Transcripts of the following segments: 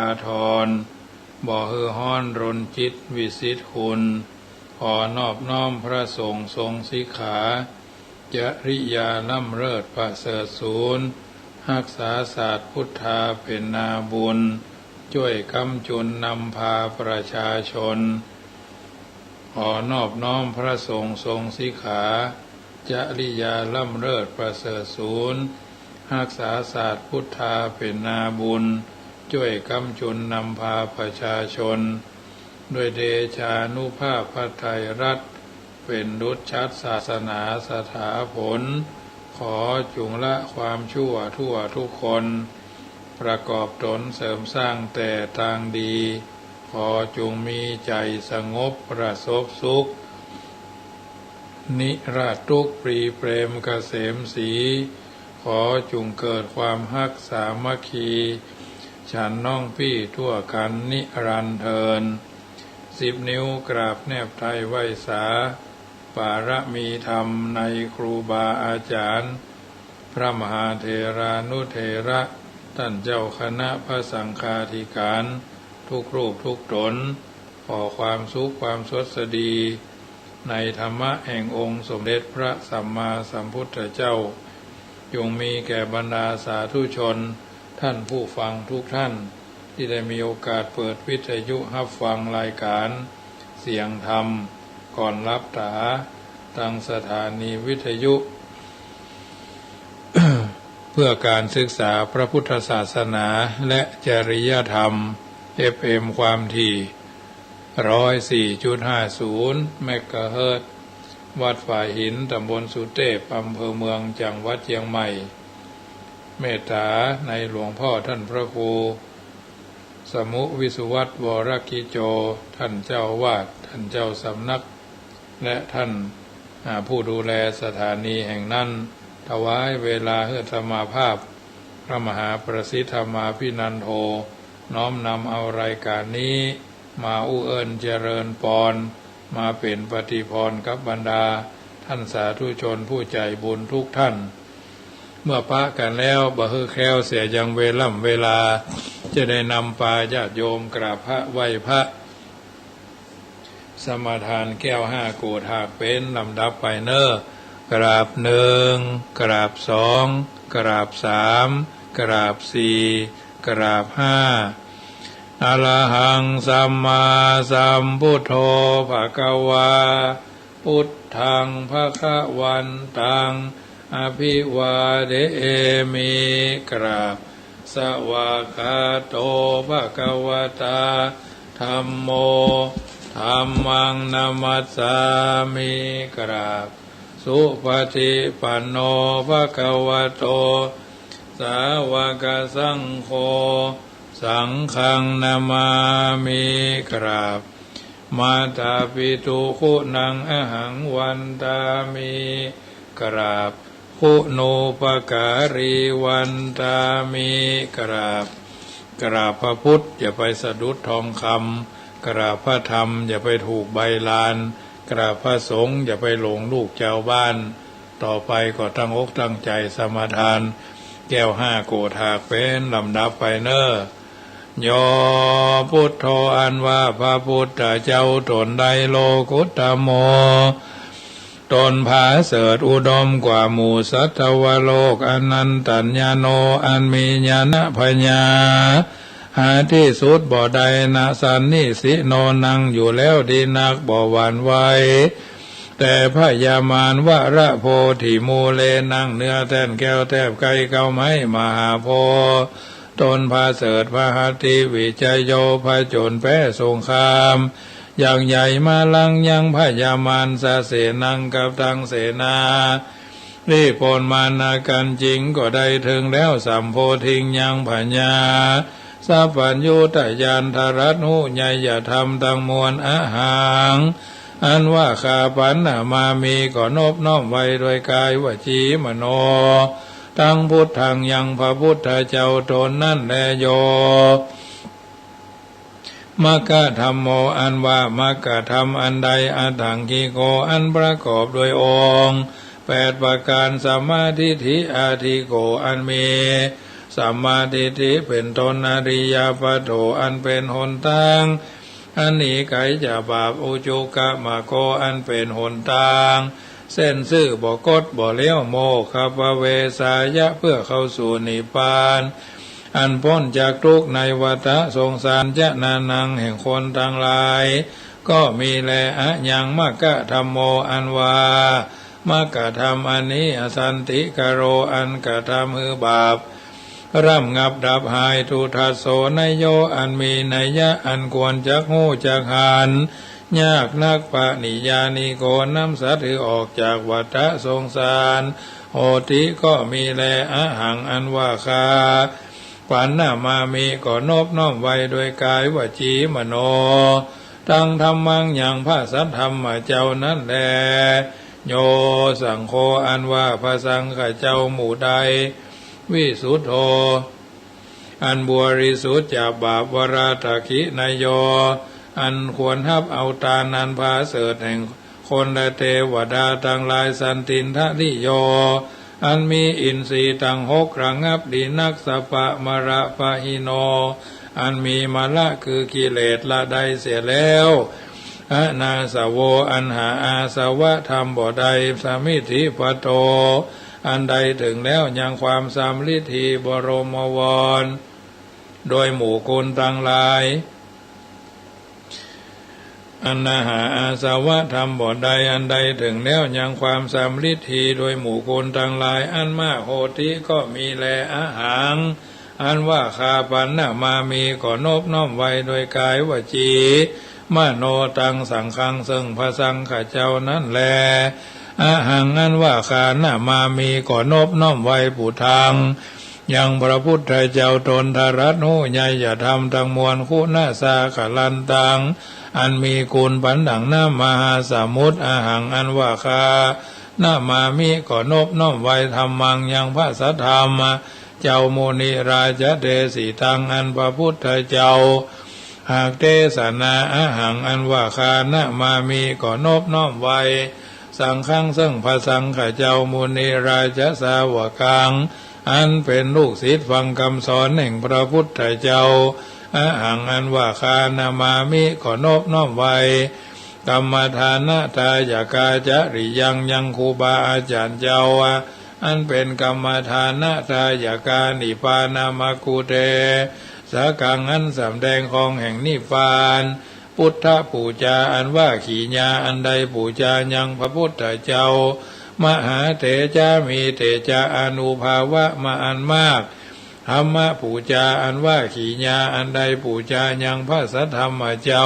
อาทรบ่ฮือฮ้อนรนจิตวิสิทธิคุณขอนอบน้อมพระสงฆ์ทรงสิกขาจริยาล่ำเลิศประเสริฐสูรรักษาศาสตร์พุทธาเป็นนาบุญช่วยกำจุนนำพาประชาชนขอนอบน้อมพระสงฆ์ทรงสิกขาจริยาล่ำเลิศประเสริฐสูรรักษาศาสตร์พุทธาเป็นนาบุญช่วยกำจุนนำพาประชาชนด้วยเดชานุภาพพระทัยรัตน์เป็นดุจชัดศาสนาสถาผลขอจุงละความชั่วทั่วทุกคนประกอบตนเสริมสร้างแต่ทางดีขอจุงมีใจสงบประสบสุขนิราชทุกปรีเปรมเกษมศรีขอจุงเกิดความฮักสามัคคีฉันน้องพี่ทั่วกันนิรันดร์เทิน10 นิ้วกราบแนบไทยไหวสาปารมีธรรมในครูบาอาจารย์พระมหาเถรานุเถระท่านเจ้าคณะพระสังฆาธิการทุกรูปทุกตนขอความสุขความสดสดีในธรรมะแห่งองค์สมเด็จพระสัมมาสัมพุทธเจ้าจงมีแก่บรรดาสาธุชนท่านผู้ฟังทุกท่านที่ได้มีโอกาสเปิดวิทยุรับฟังรายการเสียงธรรมก่อนรับตาทางสถานีวิทยุ เพื่อการศึกษาพระพุทธศาสนาและจริยธรรม FM ความถี่ 104.50 เมกะเฮิรตซ์วัดฝ่ายหินตำบลสุเทพอำเภอเมืองจังหวัดเชียงใหม่เมตตาในหลวงพ่อท่านพระครูสมุวิสุวัตวรกิโจท่านเจ้าวาดท่านเจ้าสำนักและท่านผู้ดูแลสถานีแห่งนั้นถวายเวลาเพื่อธรรมาภาพพระมหาประสิทธมาภินันโทน้อมนำเอารายการนี้มาอุเอิญเจริญปอนมาเป็นปฏิพรกับบรรดาท่านสาธุชนผู้ใจบุญทุกท่านเมื่อปะกันแล้วบ่ฮือแคล้วเสียยังเวลาจะได้นำปาญาติโยมกราบพระไหว้พระสมาทานแก้ว5โกฏหากเป็นลำดับไปเนอกราบ1กราบ2กราบ3กราบ4กราบ5อะระหังสัมมาสัมพุทโธภควาพุทธังภควันตังอภิวาเดมิกราบสวากขาโตภควตาธัมโมธัมมังนามัสสามิกราบสุปฏิปันโนภควโตสาวกสังโฆสังฆังนามามิกราบมาตาปิตุคุณังอหังวันตามิกราบคุณูปการีวันตามิกราบพระพุทธอย่าไปสะดุดทองคำกราบพระธรรมอย่าไปถูกใบลานกราบพระสงฆ์อย่าไปหลงลูกเจ้าบ้านต่อไปก็ตั้งอกตั้งใจสมาทานแก้ว5โกฏหากเป็นลำดับไปเนอโยพุทโธอันว่าพระพุทธเจ้าตนใดโลกุตตโมตนผาเสริฐอุดมกว่าหมู่สัตวโลกอนันตัญญาโนอันมีญาณปัญญาหาที่สุดบ่ใดนะสันนิสิโนนังอยู่แล้วดีนักบ่หวั่นไหวแต่พยามารวระโพธิมูเลนั่งเนื้อแท่นแก้วแทบไกลเก้าไม้มหาโพตนพาเสริฐพหติวิจัยโยพระจนแพ้สงครามอย่างใหญ่มาลังยังพยามารสาเสนังกับทังเสนารีพลมานากันจริงก็ได้ถึงแล้วสัมโพธิงยังปัญญาสัพพัญญูตยานทรัตหูใหญ่อย่าทำตั้งมวลอาหางอันว่าข้าปันมามีก็นบน้อมไว้โดยกายวจีมโนทั้งพุทธังยังพระพุทธเจ้าตนนั่นแลโยมัคคะธัมโมอันว่ามัคคะธรรมอันใดอัตถังกิโกอันประกอบด้วยองค์8ประการสัมมาทิฏฐิอาทิโกอันมี สัมมาทิฏฐิเป็นตนอริยปัฏโธอันเป็นหนทางอันหนีไกลจากบาปอุจุกะมะโกอันเป็นหนทางเส้นซื่อบ่กดบ่เลี้ยวโมฆะปะเวสายะเพื่อเข้าสู่นิพพานอันพ้นจากทุกข์ในวัฏสงสารจะนานังแห่งคนทั้งหลายก็มีแลอะยังมะกะธัมโมอันว่ามะกะธรรมอันนี้อสันติกโรอันกะทำมือบาปร่ำงับดับหายทุทัสโสนโยอันมีนัยยะอันควรจักหูจักหันยากนักปะนิยานิโกน้ำสัตว์ออกจากวัฏสงสารโหติก็มีแลอะหังอันว่าคาปันนามามีก็นบน้อมไว้โดยกายวจีมโนตั้งธรรมังอย่างพระสัทธรรมเจ้านั้นแลโยสังโฆอันว่าพระสังฆเจ้าหมู่ใดวิสุทโธอันบริสุทธิ์จากบาปวราทคินายโยอันควรทับเอาตานันพาเสดแห่งคนและเทวดาทั้งหลายสันตินทะลิโยอันมีอินทรีย์ตั้งหกระงับดีนักสปะมระปะหิโนอันมีมาละคือกิเลสละใดเสียแล้วอนาสโวอันหาอาสวะธรรมบ่ใดสามิธิปโตอันใดถึงแล้วยังความสามฤทธีบรมวรโดยหมู่คุณทั้งหลายอันนาหาอาสวะธรรมบ่ใดอันใดถึงแล้วยังความสามฤทธีโดยหมู่คุณทั้งหลายอันมากโหติก็มีแลอาหารอันว่าคาปันนามามีก็นบน้อมไว้โดยกายวจีมโนตังสังฆังซึ่งพระสังฆเจ้านั้นแลอาหังอันว่าคานามามีก็นบน้อมไว้ปุถังยังพระพุทธเจ้าตนทรัตหูใหญ่อย่าทำทั้งมวลคุณาสาขลันตังอันมีคุณปันดังน้ำมหาสมุทรอาหังอันว่าคานามามีก็นบน้อมไว้ธรรมังยังพระสัทธรรมเจ้าโมนิราชเดสีตังอันพระพุทธเจ้าหากเทศนาอาหังอันว่าคานามามีก็นบน้อมไว้สังฆังซึ่งพระสังฆเจ้ามุนีราชสาวกังอันเป็นลูกศิษย์ฟังคำสอนแห่งพระพุทธเจ้าอาหังอันว่าคานามามิก็นบน้อมไว้กรรมฐานะทายากาจริยังครูบาอาจารย์เจ้าอันเป็นกรรมฐานะทายากานิพานามกุเตสากังอันสำแดงของแห่งนิพพานพุทธปูจาอันว่าขีญาอันใดปูจายังพระพุทธเจ้ามหาเถจามีเถจาอนุภาวะมาอันมากธรรมปูจาอันว่าขีญาอันใดปูจายังพระสัทธรรมเจ้า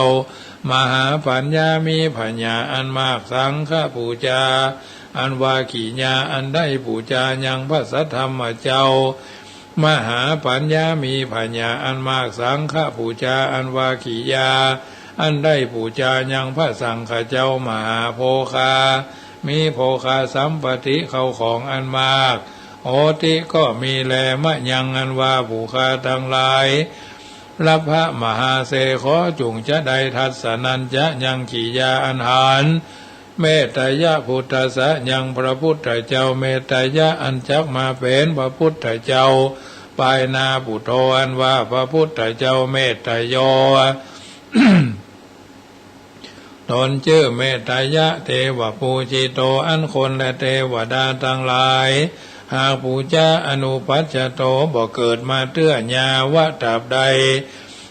มหาปัญญามีปัญญาอันมากสังฆปูจาอันว่าขีญาอันใดปูจายังพระสัทธรรมเจ้ามหาปัญญามีปัญญาอันมากสังฆปูจาอันว่าขีญาอันได้ปูจายังพระสังฆเจ้ามหาโภคามีโภคาสัมปติเข้าของอันมากโหติก็มีแลมะยังอันว่าผู้คาทั้งหลายรับพระมหาเสขอจุงจะได้ทัศนัญจะยังขียาอันหารเมตตายะพุทธสะยังพระพุทธเจ้าเมตตายะอันจักมาเป็นพระพุทธเจ้าปายนาปุโธอันว่าพระพุทธเจ้าเมตตโย ตนชื่อเมตตายะเทวปูจิโตอันคนและเทวดาทั้งหลายหากปูจาอนุปัชชโตบ่เกิดมาเตื้อญาวะตราบใด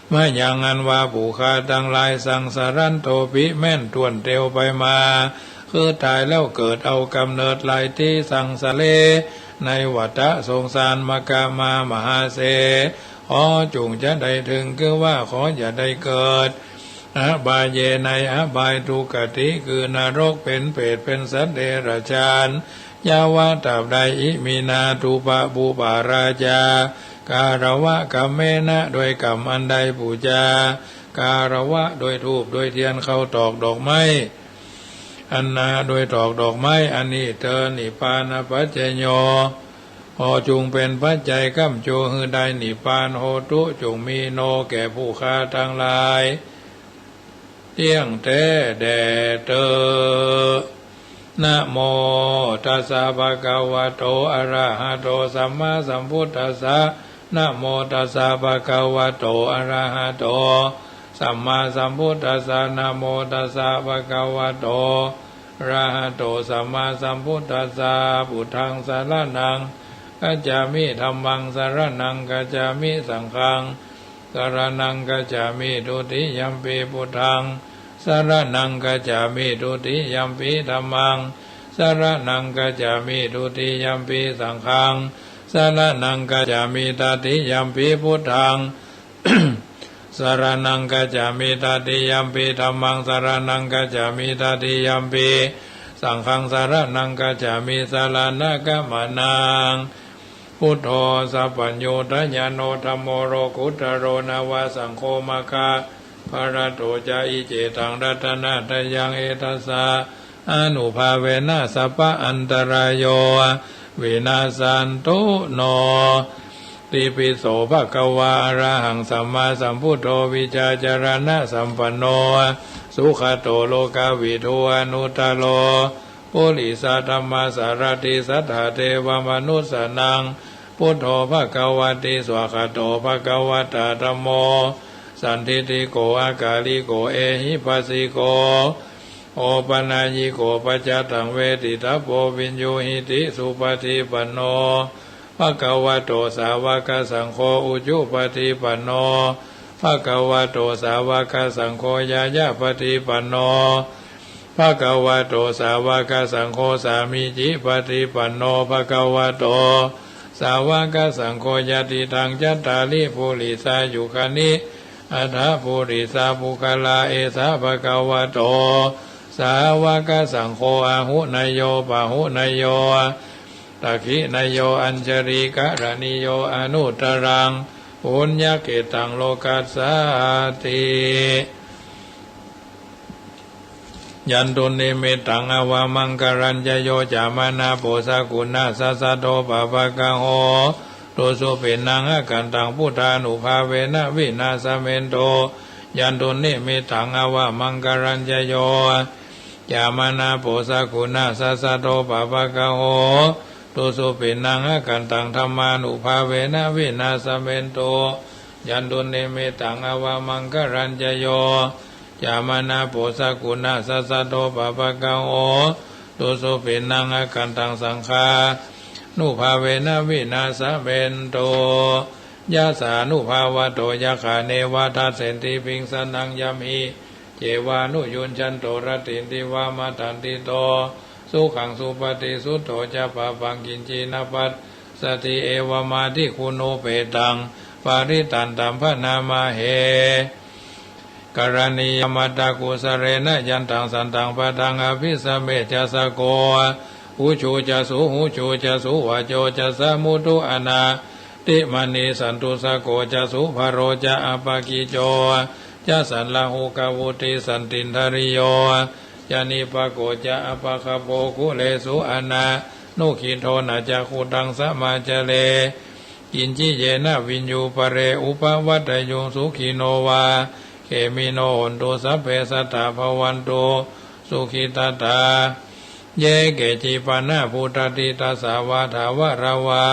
เมื่ออย่างอันว่าผู้ฆ่าทั้งหลายสังสารันโตปิแม่นทวนเตียวไปมาคือตายแล้วเกิดเอากำเนิดหลายที่สังสะเลในวัฏสงสารมกามามหาเสขอจุงจะได้ถึงคือว่าขออย่าได้เกิดอบายเยในอบายทุกติคือนรกเป็นเปรตเป็นสัตว์เดรัจฉานยาวะตราบใดอิมินาทุปะบูปาราจาการวะกัมเมนะโดยกรรมอันใดปูจาการวะโดยธูปโดยเทียนเข้าตอกดอกไม้อันนาโดยตอกดอกไม้อันนี้เธอนิพพานปัจเจโยหอจุงเป็นปัจจัยกัมโจหือได้นิพพานโหตุจุงมีโนแก่ผู้ฆ่าทั้งหลายเที่ยงแท้แด่เธอนะโมตัสสะภะคะวะโตอะระหะโตสัมมาสัมพุทธัสสะ นะโมตัสสะภะคะวะโตอะระหะโตสัมมาสัมพุทธัสสะนะโมตัสสะภะคะวะโตอะระหะโตสัมมาสัมพุทธัสสะพุทธังสรณังกัจฉามิธัมมังสรณังกัจฉามิสังฆังสรณังกัจฉามิทุติยัมปิพุทธังสรณังกัจฉามิทุติยัมปิธัมมังสรณังกัจฉามิทุติยัมปิสังฆังสรณังกัจฉามิตติยัมปิพุทธัง สรณังกัจฉามิตติยัมปิธัมมังสรณังกัจฉามิตติยัมปิสังฆังสรณังกัจฉามิสรณะกัมมนังพุทโธสัพพัญโยทญาโนธัมโมโรกุตโรนาวาสังโฆมะคะภรโตจาอิเจตังรัตนะทยังเอตัสสะอนุภาเวนะสัพพะอันตรายโยวินาสันตุโนติปิโสภะคะวะอะระหังสัมมาสัมพุทโธวิชาจารณะสัมปันโนสุขโตโลกวิทูอนุตตโลปุริสธรรมสารติสัทธาเทวมนุสสนังพุทโธภะคะวะติสวากขาโตภะคะวะตาธัมโมสันทิติโกอากาลิโกเอหิปัสสิโกโอปนายิโกปัจจตังเวทิตาโพวินโยหิติสุปฏิปันโนภะคะวะโตสาวกสังโฆอุจุปฏิปันโนภะคะวะโตสาวกสังโฆยายาปฏิปันโนภะคะวะโตสาวกสังโฆสามิจิปฏิปันโนภะคะวะโตสาวกสังโฆยติตังจัตตาริปุริสายุคานิอัฏฐปุริสาภุคลาเอสาภะคะวะโตสาวกสังโฆอาหุนยโยปะหุนยโยตักขินยโยอัญชริกะระนิโยอนุตรังปุญญเกตังโลกัสสาติยันตุนิมิตังอวามังกรัญญโยจามานาโปสกุณาสัสสะโตปะปะกังโหโตสุเปนังอากันตังพุทธานุภาเวนะวินาสเมนโตยันตุนิมิตังอวามังกรัญญโยจามานาโปสกุณาสัสสะโตปะปะกังโหโตสุเปนังอากันตังธรรมานุภาเวนะวินาสเมนโตยันตุนิมิตังอวามังกรัญญโยจามานาโปสกุณาสัสสะโตปะปะกังโอตุสุปินังอากันตังสังฆานุภาเวนะวินาสเมนโตยะสานุภาวะโตยะขาเนวะทัสเสนติปิงสนังยัมหิเจวานุยุนชันโตรตินติวามาตันติโตสุขังสุปฏิสุตโตจะปะปังกินจีนปัสสติเอวมาทิคุณโนเปตังปาริตันตัมพนามาเหกรณียมัตตกุสเรนะยันตังสันตังปะตังอภิสเมจัสโกหูชูจะสุหูชูจะสุวะโจจะสมุตุอนาติมณีสันตุสโกจะสุภโรจะอปกิโจจะสันลหุกวุติสันตินทริโยจะนิปโกจะอปคโปคุเลสุอนานุขิโทนาจะขุตังสมาจเลกินจิเยนะวินยูปเรอุปวัตโยสุขิโนวาเขมิโนนตุสัพเพสัตตาภวันตุสุขิตตาเยเกจิปนาพุทธติตัสสาวาทาวราวา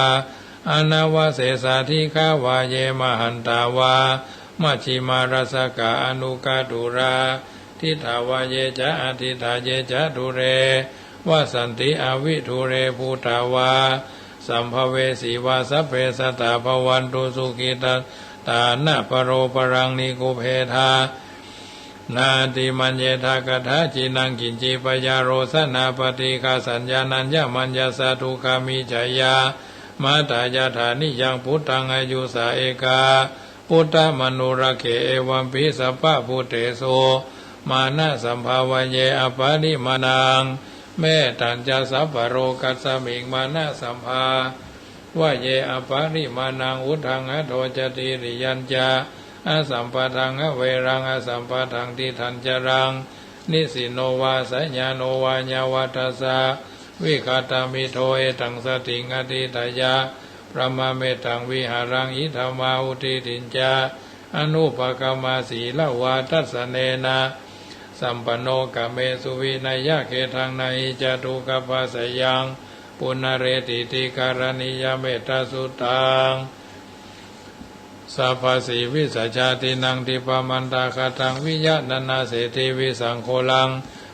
อนาวาเสสาธิขาวาเยมหันตาวามัชฌิมารสกาอนุกาตุราทิฏฐาวาเยจะอทิฏฐาเยจะทุเรวาสันติอวิทุเรภูตาวาสัมภเวสีวาสัพเพสัตตาภวันตุสุขิตตานะปโรปรังนิกุเพธานาติมัญเยทากถาจินังกินจิปยาโรสนาปฏิกาสัญญานัญญมัญญาสาทุกามิจายามาตายาธานิยังพุทธังอายุสาเอกาพุทธมนุระเกเอวัมปิสัพพะพุเตโสมานะสัมภาวเยอปาริมานังแม่ตัญจะสัพพโรกัสสมิงมานะสัมภาว่าเยอปาริมานังอุทังอโทจติริยัญจาอาสัมปะทังอเวรังอาสัมปะทังทิทันจรังนิสิโนวาสัญญาโนวาญาวัตสาวิคาตามิโทเอตังสติงอติตายาพระมเมตังวิหารังอิธรรมาอุทิตินจาอนุปกรรมาสีลวาทัสเนนะสัมปโนกเมสุวินัยเขทังนัยจตุกปัสสยังปุณเรติติการณิยเมตตาสุตัง สัพพสีวิสัชาตินังทิปมันตาคาตังวิยะนันนาเสติวิสังโฆลัง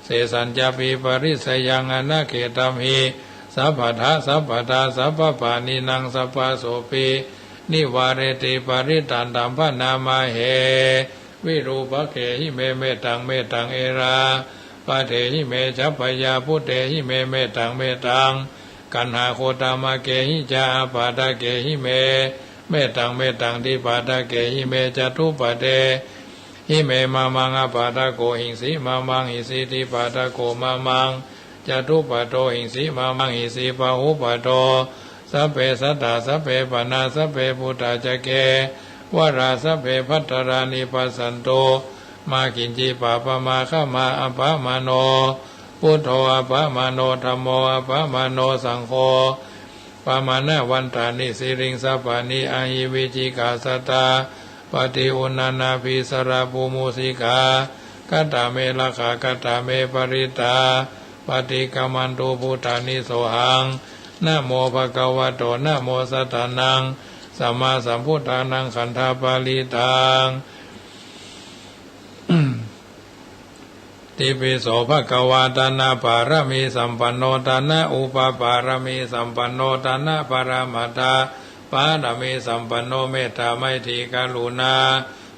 เสสัญจปีปริสยังอนาเขตัมหิสัพพทาสัพพทาสัพพปานินังสัพพโสปีนิวาเรติปริตันตัมพนามาเหวิรูปะเขหิเมเมตังเมตังเอราปะเทหิเมจัพพยาพุเตหิเมเมตังเมตังกันหาโคตามาเกหิจาปาตะเกหิเมเมตังเมตังทิปาตะเกหิเมจตุปเตหิเมมามังอปาตะโกหิงสีมามังหิสีทิปาตะโกมามังจตุปโตหิงสีมามังหิสีปะหุปโตสัพเพสัตตาสัพเพปนาสัพเพพุทธาจเกวราสัพเพพัตตารานิปัสสันโตมากินจีปะปะมาฆมาอภามโนพุทโธอภามโนธัมโมอภามโนสังโฆปามานะวันตานิสิริงสัพพานิอาหิวิจิกาสตาปฏิอุณานาภิสระภูมุสิกากัตตาเมลขะกัตตาเมปริตาปฏิกัมมันตุพุทธานิโสหังนะโมภะคะวะโตนะโมสัตตานังสัมมาสัมพุทธานังขันธปาลิตังติปิโสภะคะวะตานะปารมีสัมปันโนตานะอุปปารมีสัมปันโนตานะปรมัตถะปารมีสัมปันโนเมตตาไมตรีกรุณา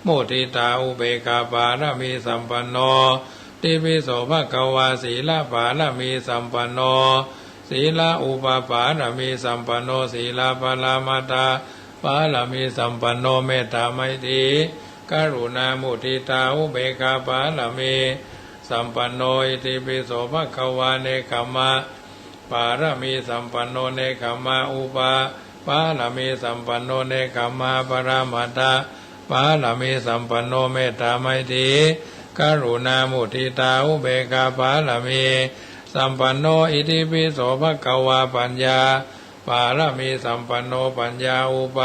มุทิตาอุเบกขาปารมีสัมปันโนติปิโสภะคะวะศีลปารมีสัมปันโนศีลอุปปารมีสัมปันโนศีลปรมัตถะปารมีสัมปันโนเมตตาไมตรีกรุณามุทิตาอุเบกขาปารมีสัมปันโนอิติปิโสภะคะวะเนกขัมมะปารมีสัมปันโนเนกขัมมะอุปปารมีสัมปันโนเนกขัมมะปรมัตถะปารมีสัมปันโนเมตตาไมตรีกรุณามุทิตาอุเบกขาปารมีสัมปันโนอิติปิโสภะคะวะปัญญาปารมีสัมปันโนปัญญาอุป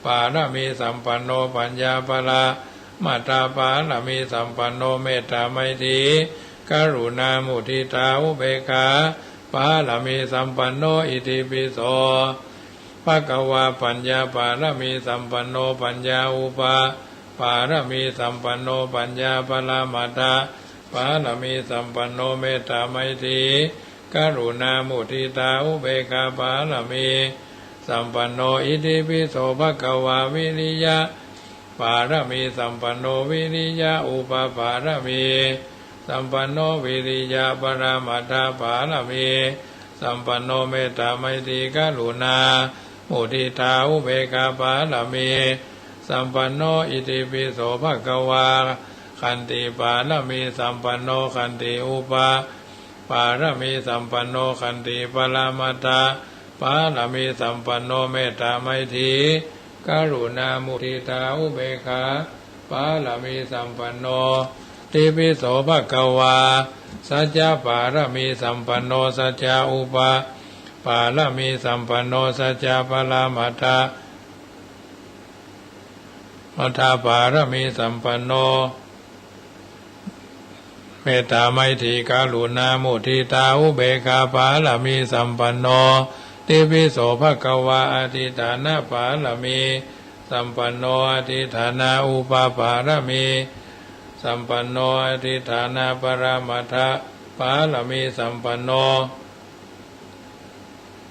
ปารมีสัมปันโนปัญญาปรามัตตาปารมีสัมปันโนเมตตาไมตรีกรุณามุทิตาอุเบกขาปารมีสัมปันโนอิติปิโสภะคะวะปัญญาปารมีสัมปันโนปัญญาอุปปารมีสัมปันโนปัญญาปรามัตถะปารมีสัมปันโนเมตตาไมตรีกรุณามุทิตาอุเบกขาปารมีสัมปันโนอิติปิโสภะคะวะวิริยะปารมีสัมปันโนวิริยะอุปปารมีสัมปันโนวิริยะปรมัตถะปารมีสัมปันโนเมตตาไมตรีกรุณามุทิตาอุเบกขาปารมีสัมปันโนอิติปิโสภะคะวะขันติปารมีสัมปันโนขันติอุปปารมีสัมปันโนขันติปรมัตถะปารมีสัมปันโนเมตตาไมตรีกรุณามุทิตาอุเบกขาปารมีสัมปันโนติปิโสภะคะวะสัจจะปารมีสัมปันโนสัจจะอุปปารมีสัมปันโนสัจจะปรมัตถะมัทธปารมีสัมปันโนเมตตาไมตรีกรุณามุทิตาอุเบกขาปารมีสัมปันโนติปิโสภะคะวะอธิฐานะปารมีสัมปันโนอธิฐานะอุปปารมีสัมปันโนอธิฐานะปรมัตถะปารมีสัมปันโน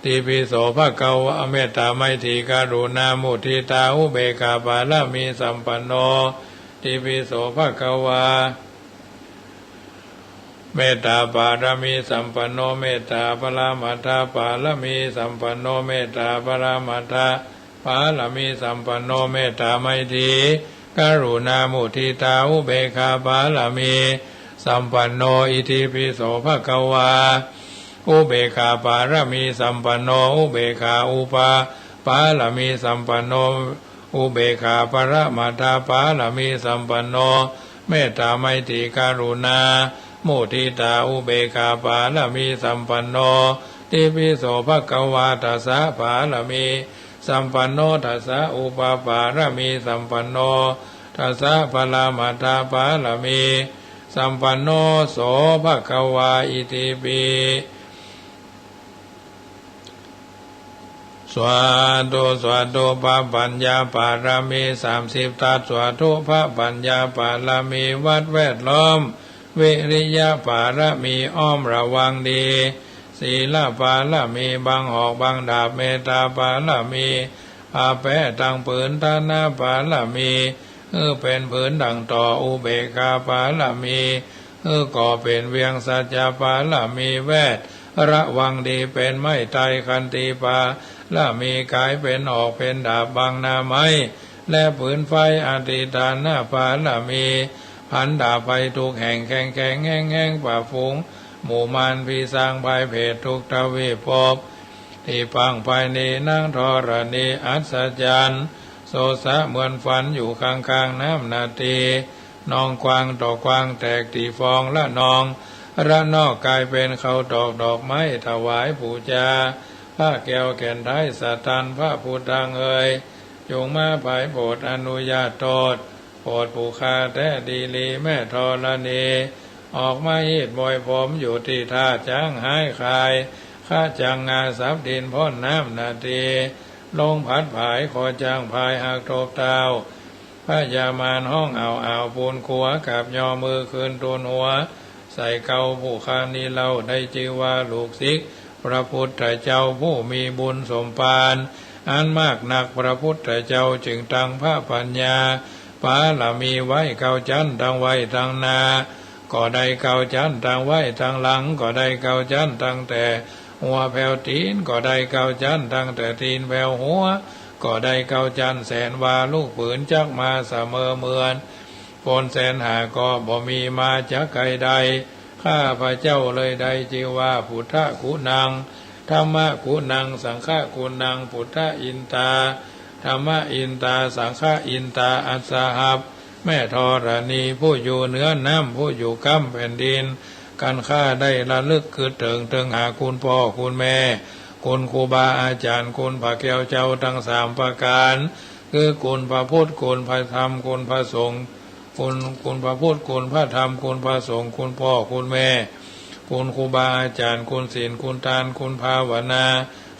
ติปิโสภะคะวะเมตตาไมตรีกรุณามุทิตาอุเบกขาปารมีสัมปันโนติปิโสภะคะวะเมตตาปารมีสัมปันโนเมตตาปรามัตถะปารมีสัมปันโนเมตตาปรามัตถะปารมีสัมปันโนเมตตาไมตรีกรุณามุทิตาอุเบกขาปารมีสัมปันโนอิติปิโสภะคะวะอุเบกขาปารมีสัมปันโนอุเบกขาอุปปารมีสัมปันโนอุเบกขาปรมัตถะปารมีสัมปันโนเมตตาไมตรีกรุณามุทิตาอุเบกขาปารมีสัมปันโนติปิโสภะคะวะทัสสะปารมีสัมปันโนทัสสะอุปปารมีสัมปันโนทัสสะปรามัตถะปารมีสัมปันโนโสภะคะวะอิติปิโส วาโตพระปัญญาปารมี30ทัศสวาโตพระปัญญาปารมีวัดแวดล้อมวิริยะปารมีอ้อมระวังดีศีลปารมีบังหอกบังดาบเมตตาปารมีอาแปะตังผืนทานาปารมีเป็นผืนดังต่ออุเบกขาปารมีก่อเป็นเวียงสัจจะปารมีแวดระวังดีเป็นไม้ไตคันตีปาละมีกายเป็นออกเป็นดาบบังนาไม้และผืนไฟอธิทานหน้าปาละมีพันดาไฟทุกแห่งแข่งแข่งแห้งแห้งป่าฝูงหมู่มารพีสร้างภายเพศทุกทวีปภที่พังภายในนั่งธรณีอัศจรรย์โสสะเหมือนฝันอยู่ข้างๆน้ำนาทีนองกวางต่อกวางแตกตีฟองละนองระนอกกลายเป็นเขาดอกไม้ถวายบูชาพระแก้วแก่นไทยสัตันพระพุทธังเอ่ยจงมาภายโปรดอนุญาตโทษโปรดผู้ฆ่าแท้ดีลีแม่ธรณีออกมาหีดมวยผมอยู่ที่ท่าจ้างหายคายข้าจังงาสับดินพ่นน้ำนาทีลงพัดผายขอจางพายหักโตบเท้าพระยามานห้องเอาปูนขัวกับยอมือคืนตูนหัวใส่เกาผู้คานีเราได้จือว่าลูกศิษย์พระพุทธเจ้าผู้มีบุญสมปานอันมากหนักพระพุทธเจ้าจึงตั้งพระปัญญาปาละมีไว้เกาจันตั้งไว้ตั้งนาก็ได้เกาจันตั้งไว้ตั้งหลังก็ได้เกาจันตั้งแต่หัวแผ่วตีนก็ได้เกาจันตั้งแต่ตีนแผ่วหัวก็ได้เกาจันแสนวาลูกผืนจักมาเสมอเหมือนปนแสนหาก็บ่มีมาจากใครใดข้าพระเจ้าเลยได้ชื่อว่าพุทธคุณังธรรมคุณังสังฆคุณังพุทธอินตาธรรมอินตาสังฆอินตาอัสสหับแม่ธรณีผู้อยู่เหนือน้ำผู้อยู่ก้ำแผ่นดินกันข้าได้ระลึกคือถึงหาคุณพ่อคุณแม่คุณครูบาอาจารย์คุณพระแก้วเจ้าทั้ง3ประการคือคุณพระพุทธคุณพระธรรมคุณพระสงฆ์คุณพระพุทธคุณพระธรรมคุณพระสงฆ์คุณพ่อคุณแม่คุณครูบาอาจารย์คุณศีลคุณทานคุณภาวนา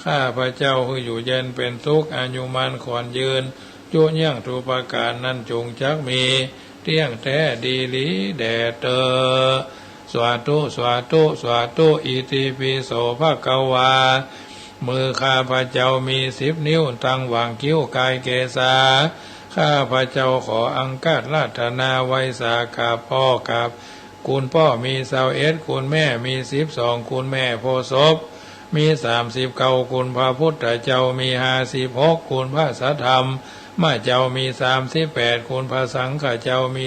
ข้าพระเจ้าผู้อยู่เย็นเป็นทุกข์อายุมันขอนยืนจุยั่งทุกประการนั้นจงจักมีเที่ยงแท้ดีลีแด่เตอสวาธุอิติปิโสภะคะวามือข้าพระเจ้ามี10 นิ้วตั้งวางคิ้วกายเกษาข้าพระเจ้าขออังคาราธนาไว้สากับพ่อกับคุณพ่อมี21คุณแม่มี12คุณแม่โพศพมี39คุณพระพุทธเจ้ามี56คุณพระสัทธรรมมาเจ้ามี38คุณพระสังฆเจ้ามี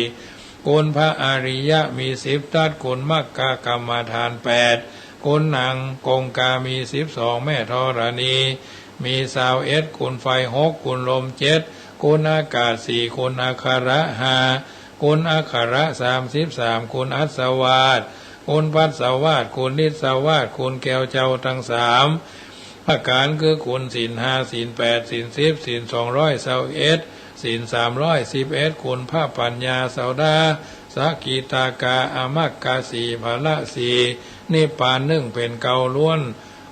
14คุณพระอริยะมี10ทัศคุณมัคคกรรมฐาน8คุณนางกงกามี12แม่ธรณีมี21คุณไฟ6คุณลม7คุณอากาศ4คุณอัคขระ5คุณอัคขระ33คุณอัศวาสคุณปัสสาวาสคุณนิสวาสคุณแก้วเจ้าทั้ง3ประการคือคุณศีล5ศีล8ศีล10ศีล221ศีล311คุณพระปัญญาสาวดาสักกิตากาอามักกาสีภละสีนิพพาน1เป็นเกาล้วน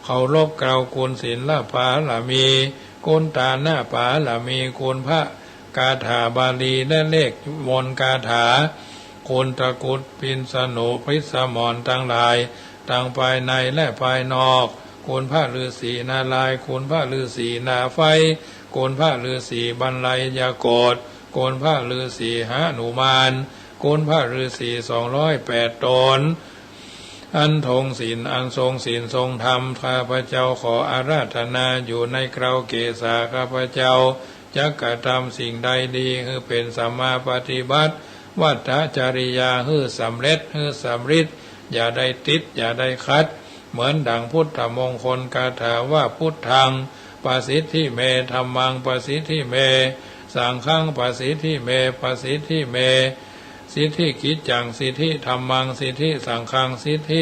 เขาลบเกาคุณศีลละปาละมีคุณตาหน้าปาละมีคุณพระกาถาบาลีและเลขมนต์กาถาคุณตะกุดปินสนุพิสมรทั้งหลายทั้งภายในและภายนอกคุณพระฤาษีนาลายคุณพระฤาษีนาไฟคุณพระฤาษีบรรลัยยาโกฏคุณพระฤาษีหนุมานคุณพระฤาษี208ตนอันทงศีลอันทรงศีลทรงธรรมข้าพระเจ้าขออาราธนาอยู่ในเกล้าเกศาข้าพระเจ้าจักกระทำสิ่งใดดีคือเป็นสัมมาปฏิบัติวัฏจริยาฮือสำเร็จฮือสำฤทธิ์อย่าได้ติดอย่าได้คัดเหมือนดังพุทธมงคลคาถาว่าพุทธังปสิทธิเมธัมมังปสิทธิเมสังฆังปสิทธิเมปสิทธิเมสิทธิกิจจังสิทธิธัมมังสิทธิสังฆังสิทธิ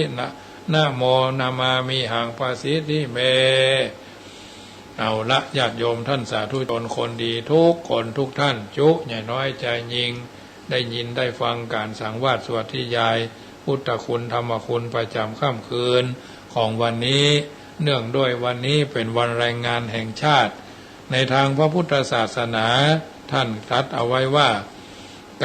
นะโมนามามิหังปสิทธิเมเอาละญาติโยมท่านสาธุชนคนดีทุกคนทุกท่านจุอย่าน้อยใจยิงได้ยินได้ฟังการสังวาสสวดที่ยายพุทธคุณธรรมคุณประจำค่ำคืนของวันนี้ เนื่องด้วยวันนี้เป็นวันแรงงานแห่งชาติในทางพระพุทธศาสนาท่านตรัสเอาไว้ว่า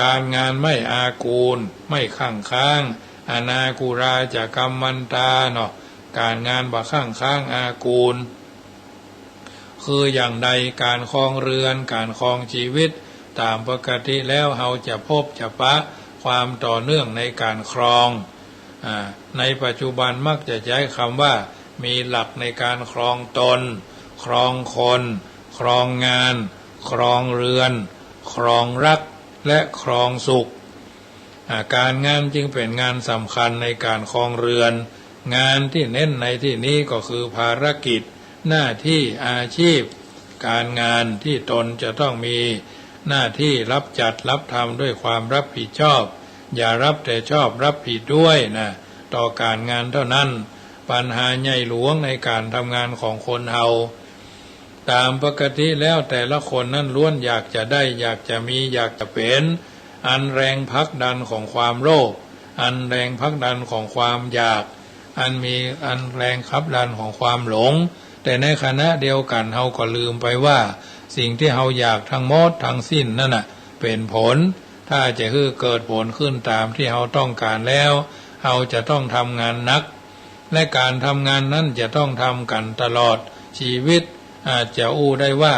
การงานไม่อากูลไม่ข้างค้างอนากูราจะกรรมันตาเนาะการงานบ่ข้างค้างอากูลคืออย่างใดการครองเรือนการครองชีวิตตามปกติแล้วเราจะพบจะปะความต่อเนื่องในการครองในปัจจุบันมักจะใช้คำว่ามีหลักในการครองตนครองคนครองงานครองเรือนครองรักและครองสุขการงานจึงเป็นงานสำคัญในการครองเรือนงานที่เน้นในที่นี้ก็คือภารกิจหน้าที่อาชีพการงานที่ตนจะต้องมีหน้าที่รับจัดรับทำด้วยความรับผิดชอบอย่ารับแต่ชอบรับผิดด้วยนะต่อการงานเท่านั้นปัญหาใหญ่หลวงในการทำงานของคนเฮาตามปกติแล้วแต่ละคนนั้นล้วนอยากจะได้อยากจะมีอยากจะเป็นอันแรงผลักดันของความโลภอันแรงผลักดันของความอยากอันแรงขับดันของความหลงแต่ในขณะเดียวกันเฮาก็ลืมไปว่าสิ่งที่เฮาอยากทั้งหมดทั้งสิ้นนั่นน่ะเป็นผลถ้าจะคือเกิดผลขึ้นตามที่เฮาต้องการแล้วเฮาจะต้องทำงานหนักและการทำงานนั้นจะต้องทำกันตลอดชีวิตอาจจะอู้ได้ว่า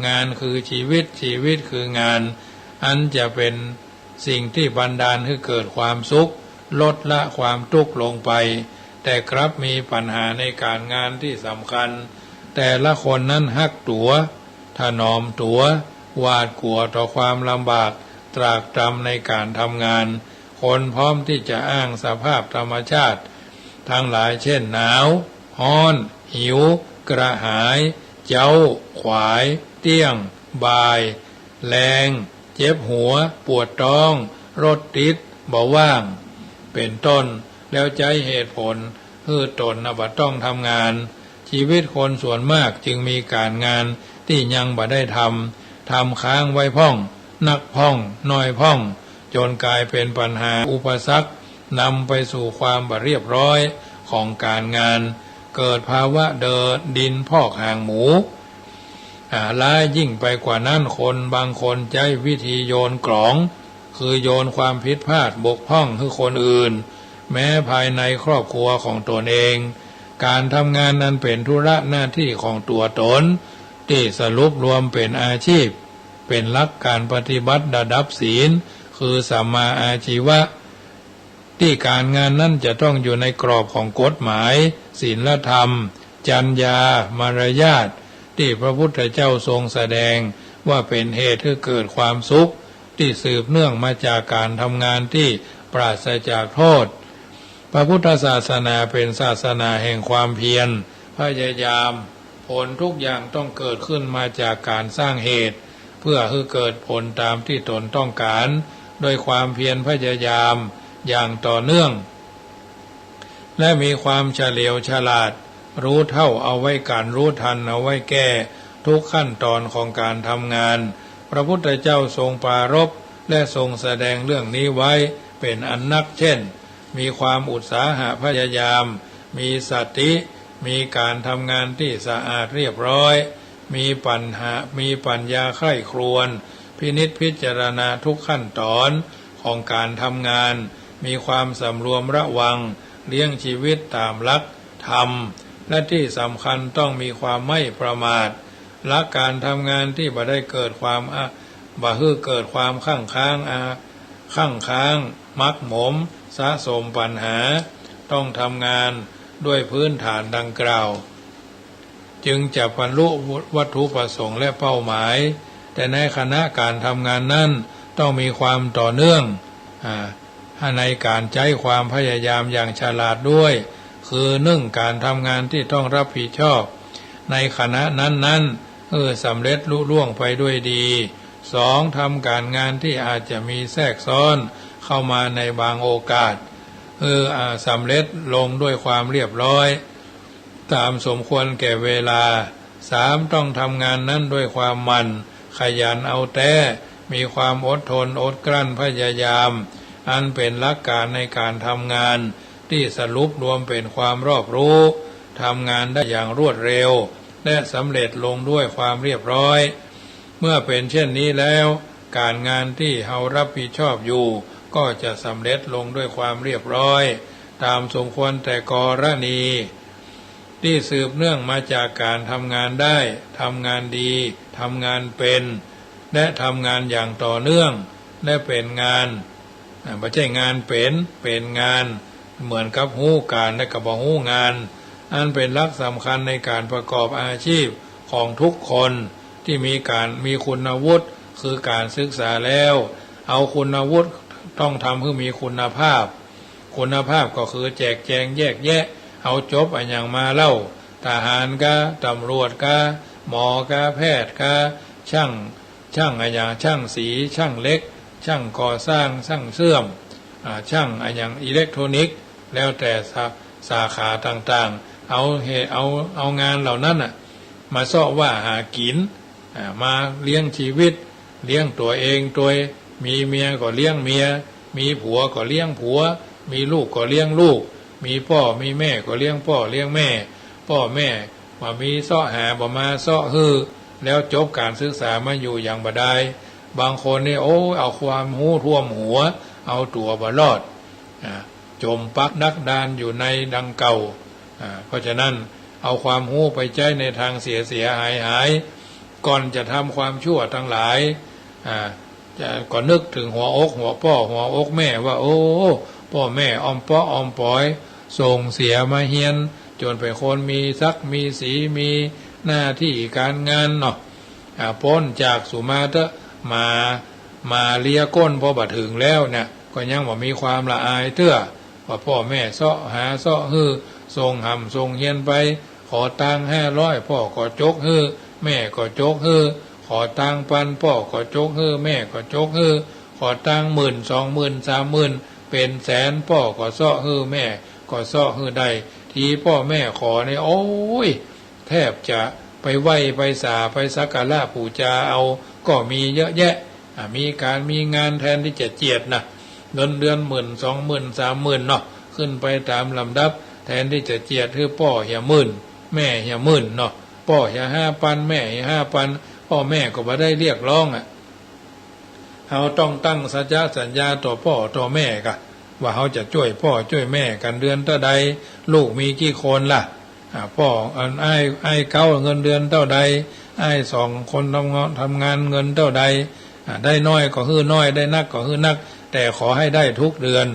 งานคือชีวิตชีวิตคืองานอันจะเป็นสิ่งที่บันดาลให้เกิดความสุขลดละความทุกข์ลงไปแต่ครับมีปัญหาในการงานที่สำคัญแต่ละคนนั้นฮักตัวถนอมตัวหวาดกลัวต่อความลำบากตรากตรำในการทำงานคนพร้อมที่จะอ้างสภาพธรรมชาติทั้งหลายเช่นหนาวร้อนหิวกระหายเจ้าขวายเตี้ยงบ่ายแรงเจ็บหัวปวดท้องรถติดเบาหวานเป็นต้นแล้วใจเหตุผลตนบ่ต้องทำงานชีวิตคนส่วนมากจึงมีการงานที่ยังบ่ได้ทำค้างไว้พ่องนักพ่องน้อยพ่องจนกลายเป็นปัญหาอุปสรรคนำไปสู่ความบ่เรียบร้อยของการงานเกิดภาวะเดินดินพอกหางหมูร้ายยิ่งไปกว่านั้นคนบางคนใช้วิธีโยนกลองคือโยนความผิดพลาดบกพร่องให้คนอื่นแม้ภายในครอบครัวของตนเองการทำงานนั้นเป็นธุระหน้าที่ของตัวตนที่สรุปรวมเป็นอาชีพเป็นหลักการปฏิบัติระดับศีลคือสัมมาอาชีวะที่การงานนั้นจะต้องอยู่ในกรอบของกฎหมายศีลธรรมจรรยามารยาทที่พระพุทธเจ้าทรงแสดงว่าเป็นเหตุให้เกิดความสุขที่สืบเนื่องมาจากการทำงานที่ปราศจากโทษพระพุทธศาสนาเป็นศาสนาแห่งความเพียรพยายามผลทุกอย่างต้องเกิดขึ้นมาจากการสร้างเหตุเพื่อให้เกิดผลตามที่ตนต้องการโดยความเพียรพยายามอย่างต่อเนื่องและมีความเฉลียวฉลาดรู้เท่าเอาไว้การรู้ทันเอาไว้แก้ทุกขั้นตอนของการทำงานพระพุทธเจ้าทรงปรารภและทรงแสดงเรื่องนี้ไว้เป็นอันนักเช่นมีความอุตสาหะพยายามมีสติมีการทำงานที่สะอาดเรียบร้อยมีปัญญาใคร่ครวญพินิจพิจารณาทุกขั้นตอนของการทำงานมีความสำรวมระวังเลี้ยงชีวิตตามหลักธรรมและที่สำคัญต้องมีความไม่ประมาทและการทำงานที่บ่ได้เกิดความเกิดความข้างค้างมักหมมสะสมปัญหาต้องทำงานด้วยพื้นฐานดังกล่าวจึงจะบรรลุวัตถุประสงค์และเป้าหมายแต่ในขณะการทำงานนั้นต้องมีความต่อเนื่องในการใช้ความพยายามอย่างฉลาดด้วยคือการทำงานที่ต้องรับผิดชอบในขณะนั้นสำเร็จลุล่วงไปด้วยดี2ทำการงานที่อาจจะมีแทรกซ้อนเข้ามาในบางโอกาสสำเร็จลงด้วยความเรียบร้อยตามสมควรแก่เวลา3ต้องทำงานนั้นด้วยความหมั่นขยันเอาแต่มีความอดทนอดกลั้นพยายามอันเป็นหลักการในการทำงานที่สรุปรวมเป็นความรอบรู้ ทำงานได้อย่างรวดเร็วและสำเร็จลงด้วยความเรียบร้อยเมื่อเป็นเช่นนี้แล้วการงานที่เรารับผิดชอบอยู่ก็จะสำเร็จลงด้วยความเรียบร้อยตามสมควรแต่กรณีที่สืบเนื่องมาจากการทำงานได้ทำงานดีทำงานเป็นและทำงานอย่างต่อเนื่องและเป็นงานไม่ใช่งานเป็นงานเหมือนกับหู้การและกับหู้งานอันเป็นหลักสำคัญในการประกอบอาชีพของทุกคนที่มีคุณวุฒิคือการศึกษาแล้วเอาคุณวุฒิต้องทำให้มีคุณภาพก็คือแจกแจงแยกแยะเอาจบอย่างมาเล่าทหารก็ตำรวจก็หมอก็แพทย์ก็ช่างอย่างช่างสีช่างเล็กช่างก่อสร้างช่างเสื่อมช่างอย่างอิเล็กทรอนิกส์แล้วแต่สาขาต่างๆเอางานเหล่านั้นมาเสาะว่าหากินมาเลี้ยงชีวิตเลี้ยงตัวเองตัวมีเมียก็เลี้ยงเมียมีผัวก็เลี้ยงผัวมีลูกก็เลี้ยงลูกมีพ่อมีแม่ก็เลี้ยงพ่อเลี้ยงแม่พ่อแม่ว่ามีเสาะหาบ่มาเสาะฮือแล้วจบการศึกษามาอยู่อย่างบ่ได้บางคนนี่เอาความหูท่วมหัวเอาตัวบ่รอดจมปักนักดานอยู่ในดังเก่าเพราะฉะนั้นเอาความหูไปใช้ในทางเสียหายก่อนจะทำความชั่วทั้งหลายก็นึกถึงหัวอกหัวพ่อหัวอกแม่ว่าพ่อแม่อ้อมป้ออ้อมปอยส่งเสียมาเฮียนจนเป็นคนมีศักดิ์มีสีมีหน้าที่การงานเนาะพ้นจากสุมาเตะมาเลียก้นพอบัดถึงแล้วเนี่ยก็ยังว่ามีความละอายเตื้อว่าพ่อแม่เสาะหาเสาะฮือส่งหำส่งเฮียนไปขอตัง500พ่อก็จกฮือแม่ก็จกฮือขอตัง1,000พ่อก็จกฮือแม่ก็จกฮือขอตัง10,000 20,000 30,000เป็นแสนพ่อก็เสาะฮือแม่ก็เสาะฮือได้ทีพ่อแม่ขอเนี่ยแทบจะไปไหว้ไปสาไปสักการะบูชาเอาก็มีเยอะแยะมีงานแทนที่จะเจียดนะเงินเดือน10,000 20,000 30,000เนาะขึ้นไปตามลำดับแทนที่จะเจียดคือพ่อเหี่ย10,000แม่เหี่ย10,000เนาะพ่อเหี่ย5,000แม่เหี่ย5,000พ่อแม่ก็บ่ได้เรียกร้องเราต้องตั้งสัญญาต่อพ่อต่อแม่กะว่าเขาจะช่วยพ่อช่วยแม่กันเดือนเท่าใดลูกมีกี่คนล่ะพ่อไอ้เก้าเงินเดือนเท่าใดไอ้2คนทำงานเงินเท่าใดได้น้อยก็ฮื้อน้อยได้นักก็ฮื้อนักแต่ขอให้ได้ทุกเดือน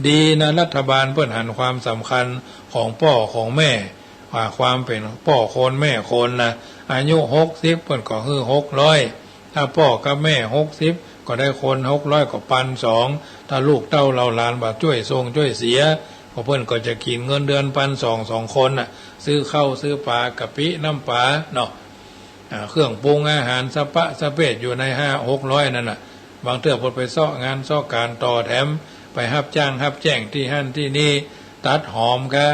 ดีนะรัฐบาลเพิ่นหันความสำคัญของพ่อของแม่ว่าความเป็นพ่อคนแม่คนนะอายุ60เพิ่นก็ฮื้อ600ถ้าพ่อกับแม่60ก็ได้คน600ก็1,200ถ้าลูกเต้าเราหลานบ่ช่วยส่งช่วยเสียเพิ่นก็จะกินเงินเดือน1,200 2คนซื้อข้าวซื้อปลากะปิน้ำปลาเนาะเครื่องปรุงอาหารสเปดอยู่ใน500-600นั่นน่ะบางเทื่อเพิ่นไปเซาะงานเซาะการต่อแถมไปรับจ้างรับแจ้งที่หั่นที่นี่ตัดหอมกะ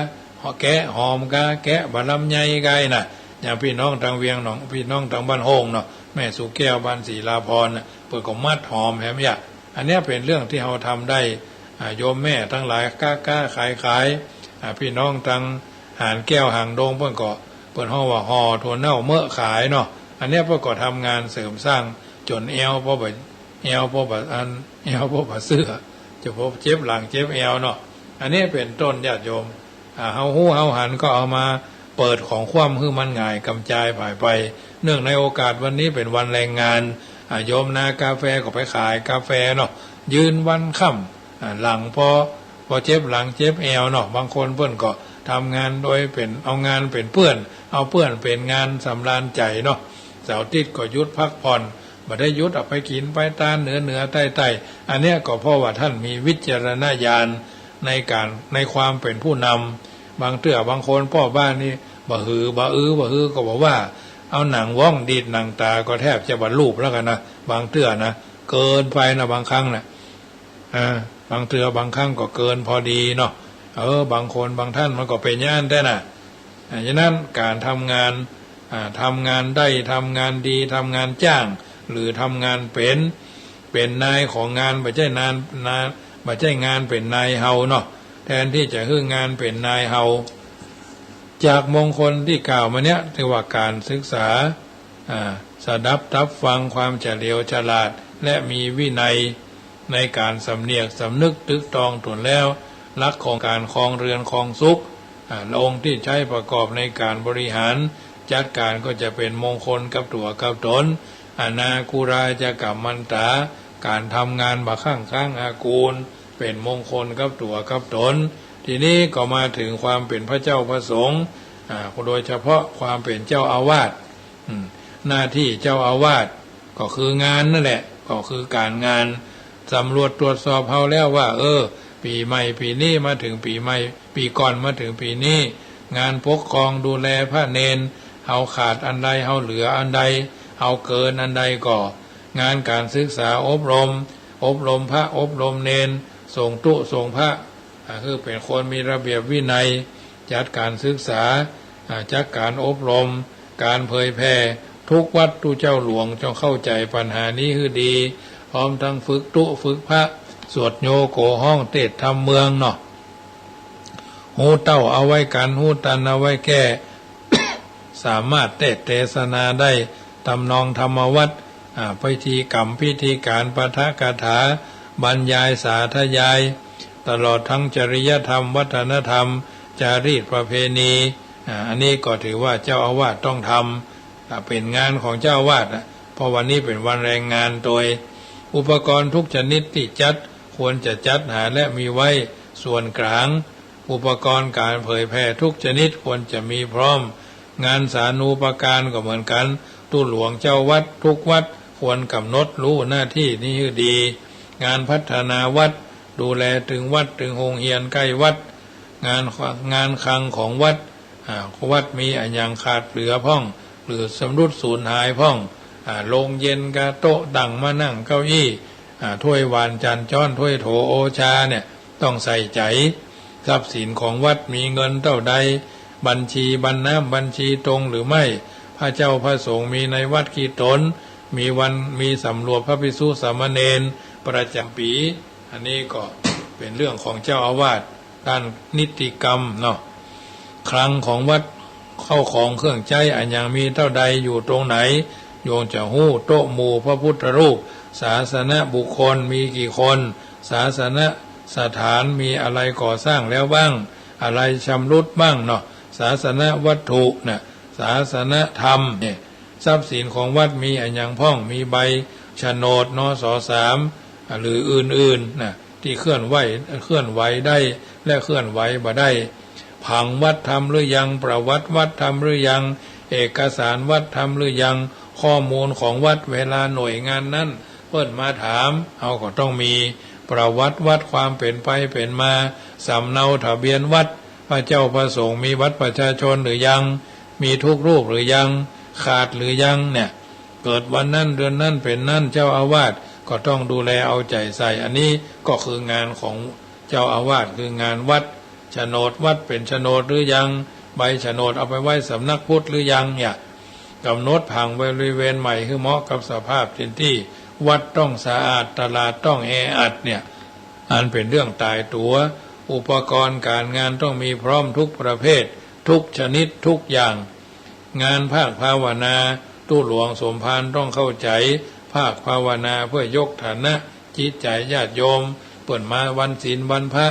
แกะหอมกะแกะบะลำไยไกน่ะอย่างพี่น้องทางเวียงหนองพี่น้องทางบ้านโฮงเนาะแม่สุแก้วบ้านศรีลาพรเพิ่นก็มัดหอมแหมยะอันนี้เป็นเรื่องที่เราทำได้โยมแม่ทั้งหลายกล้าขายพี่น้องทางหานแก้วหางดงเพิ่นก็เพิ่นฮ้อว่าห่อถั่วเน่าเมื่อขายเนาะอันนี้เพิ่นก็ทำงานเสริมสร้างจนเอวพอบ่เสื้อจะพบเจ็บหลังเจ็บเอวเนาะอันนี้เป็นต้นญาติโยมเฮาฮู้เฮาหันก็เอามาเปิดของความคือมันง่ายกำจายผ่ายไปเนื่องในโอกาสวันนี้เป็นวันแรงงานโยมนากาแฟก็ไปขายกาแฟเนาะยืนวันค่ำหลังพอเจ็บหลังเจ็บเอวเนาะบางคนเพิ่นก็ทำงานโดยเป็นเอางานเป็นเพื่อนเอาเพื่อนเป็นงานสำราญใจเนาะเสาร์อาทิตย์ก็หยุดพักผ่อนบ่ได้หยุดออกไปกินไปตานเหนือใต้อันเนี้ยก็เพราะว่าท่านมีวิจารณญาณในความเป็นผู้นำบางเตื้อบางคนพ่อบ้านนี่บ่ฮือก็บอกว่าเอาหนังว่องดีดหนังตาก็แทบจะบรรลุแล้วกันนะบางเตื้อนะเกินไปนะบางครั้งนะบางเตื้อบางครั้งก็เกินพอดีเนาะบางคนบางท่านมันก็เป็นย่านได้น่ะฉะนั้นการทำงานได้ทำงานดีทำงานจ้างหรือทำงานเป็นนายของงานไม่ใช่งานเป็นนายเฮาเนาะแทนที่จะฮื้องานเป็นนายเฮา จากมงคลที่กล่าวมาเนี้ยถือว่าการศึกษาสดับรับฟังความเฉลียวฉลาดและมีวินัยในการสำเนียกสำนึกตึกตองตนแล้วลักของการครองเรือนครองสุของค์ที่ใช้ประกอบในการบริหารจัดการก็จะเป็นมงคลกับตัวกับตนอนาคุราจะกับมันตาการทำงานบะข้างอากูลเป็นมงคลกับตัวกับตนทีนี้ก็มาถึงความเป็นพระเจ้าพระสงฆ์โดยเฉพาะความเป็นเจ้าอาวาสหน้าที่เจ้าอาวาสก็คืองานนั่นแหละก็คือการงานสำรวจตรวจสอบเฮาแล้วว่าปีใหม่ปีนี้มาถึงปีใหม่ปีก่อนมาถึงปีนี้งานปกครองดูแลพระเนนเฮาขาดอันใดเฮาเหลืออันใดเฮาเกินอันใดก็งานการศึกษาอบรมพระอบรมเนนส่งตุส่งพระคือเป็นคนมีระเบียบวินัยจัดการศึกษาจัดการอบรมการเผยแผ่ทุกวัดทุเจ้าหลวงจงเข้าใจปัญหานี้คือดีพร้อมทั้งฝึกตุฝึกพระสวดโยโกห้องเทศทำเมืองเนาะหูเต้าเอาไว้กันหูตันเอาไว้แก้ สามารถเทศนาได้ทำนองธรรมวัตรพิธีกรรมพิธีการปาฐกถาบรรยายสาธยายตลอดทั้งจริยธรรมวัฒนธรรมจารีตประเพณีอันนี้ก็ถือว่าเจ้าอาวาสต้องทำเป็นงานของเจ้าอาวาสเพราะวันนี้เป็นวันแรงงานโดยอุปกรณ์ทุกชนิดที่จัดควรจะจัดหาและมีไว้ส่วนกลางอุปกรณ์การเผยแพร่ทุกชนิดควรจะมีพร้อมงานสานูปการก็เหมือนกันตู้หลวงเจ้าวัดทุกวัดควรกำหนดรู้หน้าที่นี้ให้ดีงานพัฒนาวัดดูแลถึงวัดถึงโรงเรียนใกล้วัดงานคลังของวัดวัดมีอันยังขาดเหลือพ่องหรือสำรุดสูญหายพ่องโรงเย็นกาโต๊ะดั่งมานั่งเก้าอี้ถ้วยหวานจานจ้อนถ้วยโถโอชาเนี่ยต้องใส่ใจทรัพย์สินของวัดมีเงินเท่าใดบัญชีบรรณาบัญชีตรงหรือไม่พระเจ้าพระสงฆ์มีในวัดกี่ตนมีสำรวจพระภิกษุสามเณรประจำปีอันนี้ก็เป็นเรื่องของเจ้าอาวาสด้านนิติกรรมเนาะคลังของวัดเข้าของเครื่องใช้อันยังมีเท่าใดอยู่ตรงไหนโยงจะหู้โต๊ะหมู่พระพุทธรูปศาสนบุคคลมีกี่คนศาสนสถานมีอะไรก่อสร้างแล้วบ้างอะไรชำรุดบ้างเนาะศาสนวัตถุน่ะศาสนธรรมเนี่ยทรัพย์สินของวัดมีอันยังพ่องมีใบโฉนดนส.3หรืออื่นๆน่ะที่เคลื่อนไหวได้และเคลื่อนไหวบ่ได้ผังวัดทำหรือยังประวัติวัดทำหรือยังเอกสารวัดทำหรือยังข้อมูลของวัดเวลาหน่วยงานนั้นเพิ่นมาถามเอาก็ต้องมีประวัติวัดความเป็นไปเป็นมาสำเนาทะเบียนวัดพระเจ้าพระสงฆ์มีบัตรประชาชนหรือยังมีทุกรูปหรือยังขาดหรือยังเนี่ยเกิดวันนั้นเดือนนั้นเป็นนั่นเจ้าอาวาสก็ต้องดูแลเอาใจใส่อันนี้ก็คืองานของเจ้าอาวาสคืองานวัดโฉนดวัดเป็นโฉนดหรือยังใบโฉนดเอาไปไว้สำนักพุทธหรือยังเนี่ยกำหนดผังบริเวณใหม่คือเหมาะกับสภาพที่วัดต้องสะอาดตลาดต้องแออัดเนี่ยอันเป็นเรื่องตายตัวอุปกรณ์การงานต้องมีพร้อมทุกประเภททุกชนิดทุกอย่างงานภาคภาวนาตู้หลวงสมภารต้องเข้าใจภาคภาวนาเพื่อยกฐานะจิตใจญาติโยมเปิดมาวันศีลวันพระ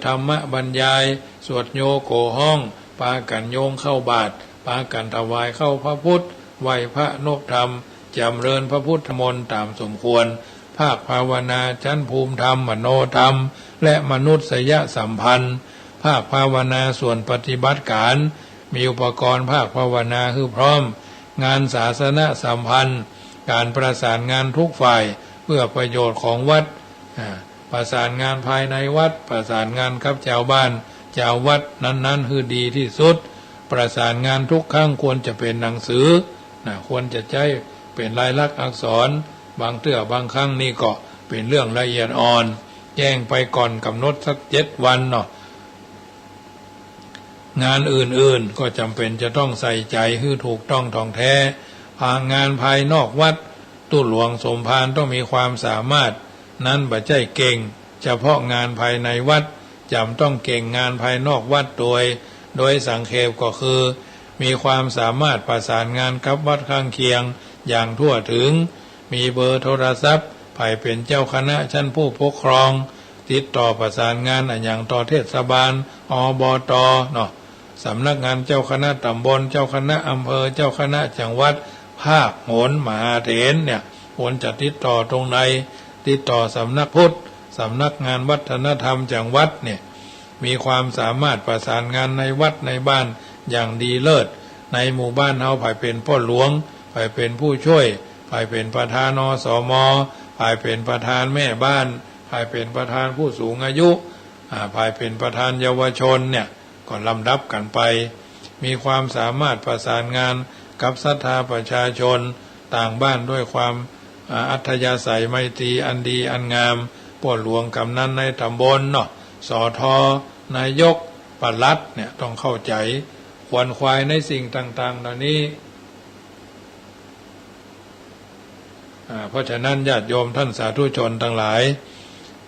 ธรรมบรรยายสวดโยโกห้องปากันโยงเข้าบาตรปากันถวายเข้าพระพุทธไหวพระนกธรรมจำเริญพระพุทธมนต์ตามสมควรภาคภาวนาชั้นภูมิธรรมมโนธรรมและมนุษยสัมพันธ์ภาคภาวนาส่วนปฏิบัติการมีอุปกรณ์ภาคภาวนาคือพร้อมงานศาสนสัมพันธ์การประสานงานทุกฝ่ายเพื่อประโยชน์ของวัดประสานงานภายในวัดประสานงานกับชาวบ้านชาววัดนั้นๆคือดีที่สุดประสานงานทุกครั้งควรจะเป็นหนังสือควรจะใช้เป็นลายลักษณ์อักษรบางเตื้อบางครั้งนี่ก็เป็นเรื่องละเอียดอ่อนแจ้งไปก่อนกำหนดสัก7 วันเนาะงานอื่นๆก็จำเป็นจะต้องใส่ใจให้ถูกต้องท่องแท้งานภายนอกวัดตู้หลวงสมภารต้องมีความสามารถนั้นบ่ใช่เก่งเฉพาะงานภายในวัดจำต้องเก่งงานภายนอกวัดโดย โดยสังเขปก็คือมีความสามารถประสานงานกับวัดข้างเคียงอย่างทั่วถึงมีเบอร์โทรศัพท์ภายเป็นเจ้าคณะชั้นผู้ปกครองติดต่อประสานงานอย่างต่อเทศบาลอบต.เนาะสำนักงานเจ้าคณะตำบลเจ้าคณะอำเภอเจ้าคณะจังหวัดภาคโหนมหาเถรเนี่ยควรจะติดต่อตรงไหนติดต่อสำนักพุทธสำนักงานวัฒนธรรมจังหวัดเนี่ยมีความสามารถประสานงานในวัดในบ้านอย่างดีเลิศในหมู่บ้านเฮาภายเป็นพ่อหลวงภายเป็นผู้ช่วยภายเป็นประธานอสมภายเป็นประธานแม่บ้านภายเป็นประธานผู้สูงอายุภายเป็นประธานเยาวชนเนี่ยก็ลำดับกันไปมีความสามารถประสานงานกับศรัทธาประชาชนต่างบ้านด้วยความอัธยาศัยไมตรีอันดีอันงามพ่อหลวงกำนันในตำบลเนาะสทนายกปลัดเนี่ยต้องเข้าใจขวนขวายในสิ่งต่างๆเหล่านี้เพราะฉะนั้นญาติโยมท่านสาธุชนทั้งหลาย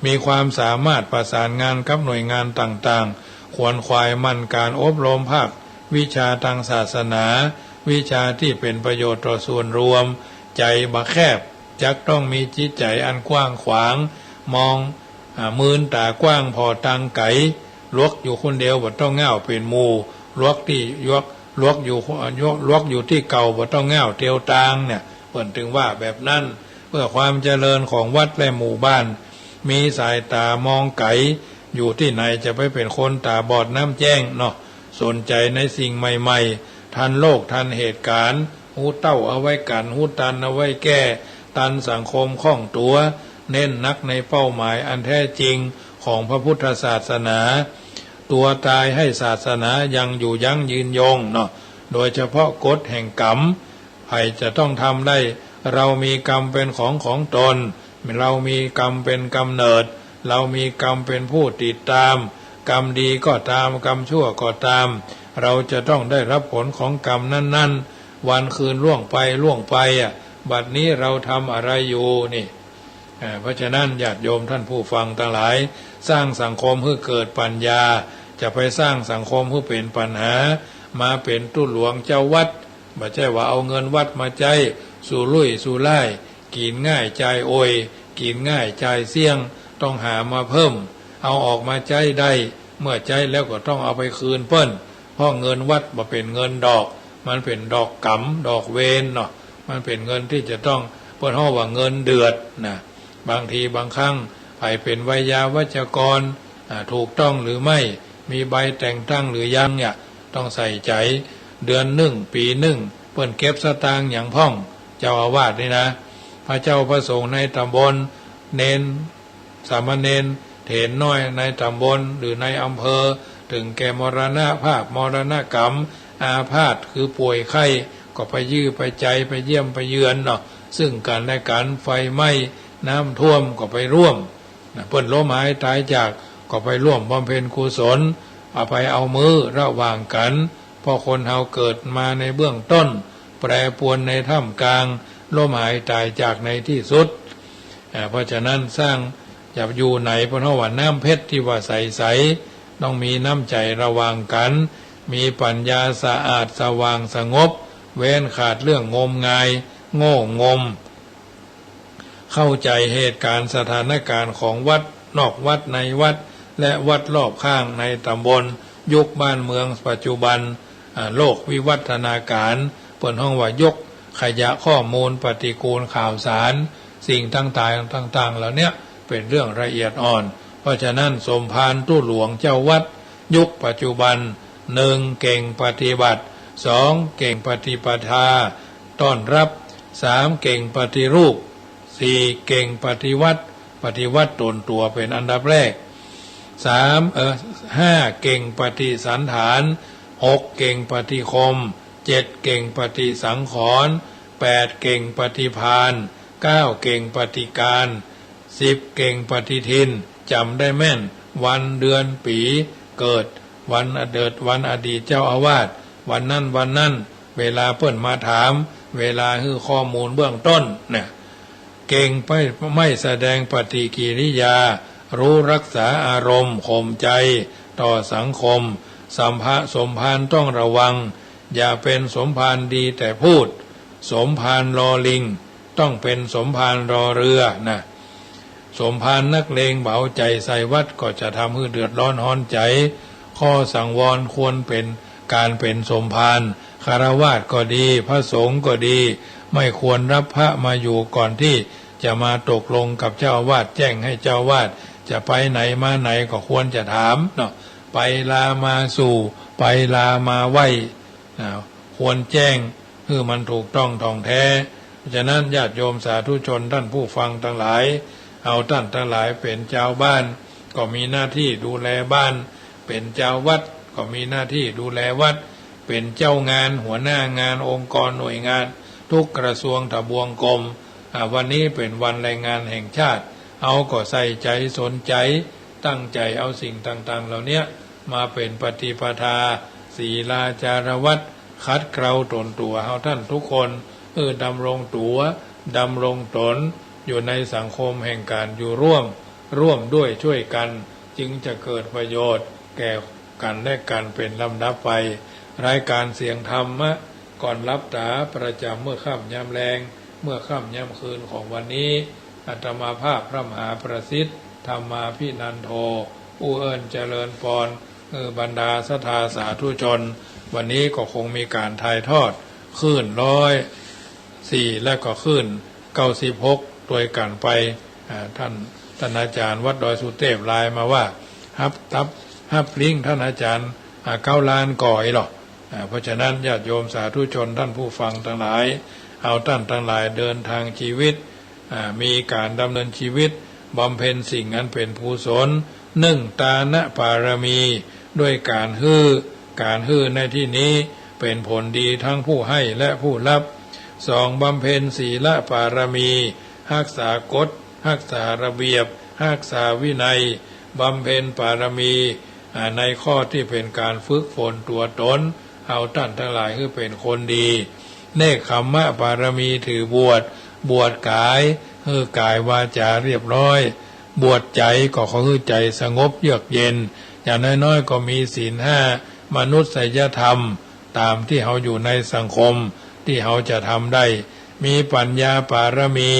มีความสามารถประสานงานกับหน่วยงานต่างๆขวนขวายมั่นการอบรมภาควิชาทางศาสนาวิชาที่เป็นประโยชน์ต่อส่วนรวมใจบ่แคบจักต้องมีจิตใจอันกว้างขวางมองมืนตากว้างพอตังไก่ลวกอยู่คนเดียวบ่ต้องเง่าเป็นหมู่ลวกที่ลวกอยู่ที่เก่าบ่ต้องเง่าเตียวตางเนี่ยเพิ่นถึงว่าแบบนั้นเพื่อความเจริญของวัดและหมู่บ้านมีสายตามองไกลอยู่ที่ไหนจะไปเป็นคนตาบอดน้ำแจ้งเนาะสนใจในสิ่งใหม่ๆทันโลกทันเหตุการณ์หูเต้าเอาไว้กันหูตันเอาไว้แก้ตันสังคมคล่องตัวเน้นนักในเป้าหมายอันแท้จริงของพระพุทธศาสนาตัวตายให้ศาสนายังอยู่ยั้งยืนยงเนาะโดยเฉพาะกฎแห่งกรรมใครจะต้องทำได้เรามีกรรมเป็นของตนเรามีกรรมเป็นกำเนิดเรามีกรรมเป็นผู้ติดตามกรรมดีก็ตามกรรมชั่วก็ตามเราจะต้องได้รับผลของกรรมนั้นๆวันคืนล่วงไปบัดนี้เราทำอะไรอยู่นี่เพราะฉะนั้นญาติโยมท่านผู้ฟังทั้งหลายสร้างสังคมให้เกิดปัญญาจะไปสร้างสังคมให้เป็นปัญหามาเป็นตู้หลวงเจ้าวัดไม่ใช่ว่าเอาเงินวัดมาใจสู่ลุยสู่ไล่กินง่ายใจโอยกินง่ายใจเสี่ยงต้องหามาเพิ่มเอาออกมาใจได้เมื่อใจแล้วก็ต้องเอาไปคืนเปิ้นเพราะเงินวัดบ่เป็นเงินดอกมันเป็นดอกกำดอกเวนเนาะมันเป็นเงินที่จะต้องเปิ้นฮ้อว่าเงินเดือดนะบางทีบางครั้งไปเป็นไวยาวัจกรถูกต้องหรือไม่มีใบแต่งตั้งหรือยังเนี่ยต้องใส่ใจเดือนหนึ่งปีหนึ่งเปิ้นเก็บสตางค์อย่างพ่องเจ้าอาวาสนี่นะพระเจ้าพระสงฆ์ในตำบลเนนสามเณรเถรน้อยในตำบลหรือในอำเภอถึงแก่มรณภาพมรณกรรมอาพาธคือป่วยไข้ก็ไปยื้อไปใจไปเยี่ยมไปเยือนเนาะซึ่งกันและกันไฟไหม้น้ำท่วมก็ไปร่วมเปิ้นล้มหายตายจากก็ไปร่วมบำเพ็ญกุศลเอาไปเอามือระหว่างกันเพราะคนเฮาเกิดมาในเบื้องต้นแปรปรวนในท่ามกลางล้มหายตายจากในที่สุดเพราะฉะนั้นสร้างอย่าอยู่ไหนเพราะว่าน้ำเพชรที่ว่าใสๆต้องมีน้ำใจระหว่างกันมีปัญญาสะอาดสว่างสงบเว้นขาดเรื่องงมงายโง่งมเข้าใจเหตุการณ์สถานการณ์ของวัดนอกวัดในวัดและวัดรอบข้างในตำบลยุคบ้านเมืองปัจจุบันโลกวิวัฒนาการเปิดห้องว่ายกขยะข้อมูลปฏิกูลข่าวสารสิ่งต่างๆเหล่านี้เป็นเรื่องละเอียดอ่อนเพราะฉะนั้นสมภารตู้หลวงเจ้าวัดยุคปัจจุบัน1เก่งปฏิบัติ2เก่งปฏิปทาต้อนรับ3เก่งปฏิรูป4เก่งปฏิวัติตนตัวเป็นอันดับแรก5เก่งปฏิสันฐาน6เก่งปฏิคม7เก่งปฏิสังขรณ์8เก่งปฏิภาณ9เก่งปฏิการ10เก่งปฏิทินจำได้แม่นวันเดือนปีเกิดวันอดีตเจ้าอาวาสวันนั้นเวลาเปิ้นมาถามเวลาให้ข้อมูลเบื้องต้นเนี่ยเก่งไม่แสดงปฏิกิริยารู้รักษาอารมณ์ข่มใจต่อสังคม สมภารต้องระวังอย่าเป็นสมภารดีแต่พูดสมภารรอลิงต้องเป็นสมภารรอเรือนะสมภารนักเลงเบาใจใส่วัดก็จะทำให้เดือดร้อนฮ้อนใจข้อสังวรควรเป็นการเป็นสมภารคฤหัสถ์ก็ดีพระสงฆ์ก็ดีไม่ควรรับพระมาอยู่ก่อนที่จะมาตกลงกับเจ้าอาวาสแจ้งให้เจ้าอาวาสจะไปไหนมาไหนก็ควรจะถามเนาะไปลามาสู่ไปลามาไหวควรแจ้งเพื่อมันถูกต้องท่องแท้ฉะนั้นญาติโยมสาธุชนท่านผู้ฟังทั้งหลายเอาท่านทั้งหลายเป็นเจ้าบ้านก็มีหน้าที่ดูแลบ้านเป็นเจ้าวัดก็มีหน้าที่ดูแลวัดเป็นเจ้างานหัวหน้างานองค์กรหน่วยงานทุกกระทรวงทบวงกรมวันนี้เป็นวันแรงงานแห่งชาติเอาก็ใส่ใจสนใจตั้งใจเอาสิ่งต่างๆเหล่านี้มาเป็นปฏิปทาศีลาจารวัตรคัดเกลาตนตัวเฮาท่านทุกคนดำรงตัวดำรงตนอยู่ในสังคมแห่งการอยู่ร่วมด้วยช่วยกันจึงจะเกิดประโยชน์แก่กันและกันเป็นลำดับไปรายการเสียงธรรมะก่อนรับตาประจำเมื่อค่ำยามแรงเมื่อค่ำยามคืนของวันนี้อาตมาภาพพระมหาประสิทธิ์ธรรมาภินันโทผู้เอิญเจริญพรบรรดาศรัทธาสาธุชนวันนี้ก็คงมีการถ่ายทอดคลื่น104และก็คลื่น96โดยกันไปท่านอาจารย์วัดดอยสุเทพไลน์มาว่าฮับลิงท่านอาจารย์9 ล้านก่อยหรอกเพราะฉะนั้นญาติโยมสาธุชนท่านผู้ฟังทั้งหลายเอาท่านทั้งหลายเดินทางชีวิตมีการดำเนินชีวิตบำเพ็ญสิ่งอันเป็นกุศล1ตานะปารมีด้วยการฮื้อในที่นี้เป็นผลดีทั้งผู้ให้และผู้รับ2บำเพ็ญศีลปารมีรักษากฎรักษาระเบียบรักษาวินัยบำเพ็ญปารมีในข้อที่เป็นการฝึกฝนตัวตนเอาท่านทั้งหลายคือเป็นคนดีเนกขัมมะปารมีถือบวชกายคือกายวาจาเรียบร้อยบวชใจก็คือใจสงบเยือกเย็นอย่างน้อยๆก็มีศีล5มนุษยธรรมตามที่เขาอยู่ในสังคมที่เขาจะทำได้มีปัญญาปารมี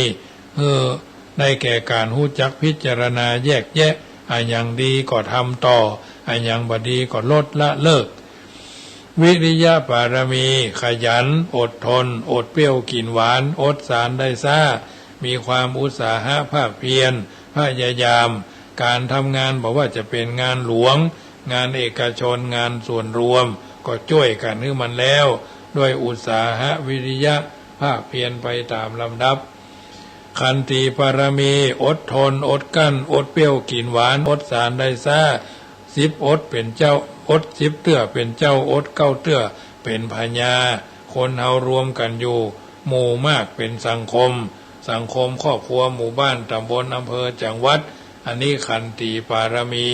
ได้แก่การรู้จักพิจารณาแยกแยะอันยังดีก็ทำต่ออันยังบ่ดีก็ลดละเลิกวิริยะปารมีขยันอดทนอดเปรี้ยวกินหวานอดสารได้ซ่ามีความอุตสาหะภาคเพียรพยายามการทำงานบอกว่าจะเป็นงานหลวงงานเอกชนงานส่วนรวมก็ช่วยกันให้มันแล้วด้วยอุตสาหะวิริยะภาคเพียรไปตามลำดับขันติปารมีอดทนอดกั้นอดเปรี้ยวกินหวานอดสารได้ซ่า10อดเป็นเจ้าอด10เตื้อเป็นเจ้าอด9เตื้อเป็นพญาคนเฮารวมกันอยู่หมู่มากเป็นสังคมครอบครัวหมู่บ้านตำบลอำเภอจังหวัดอันนี้ขันติปารมี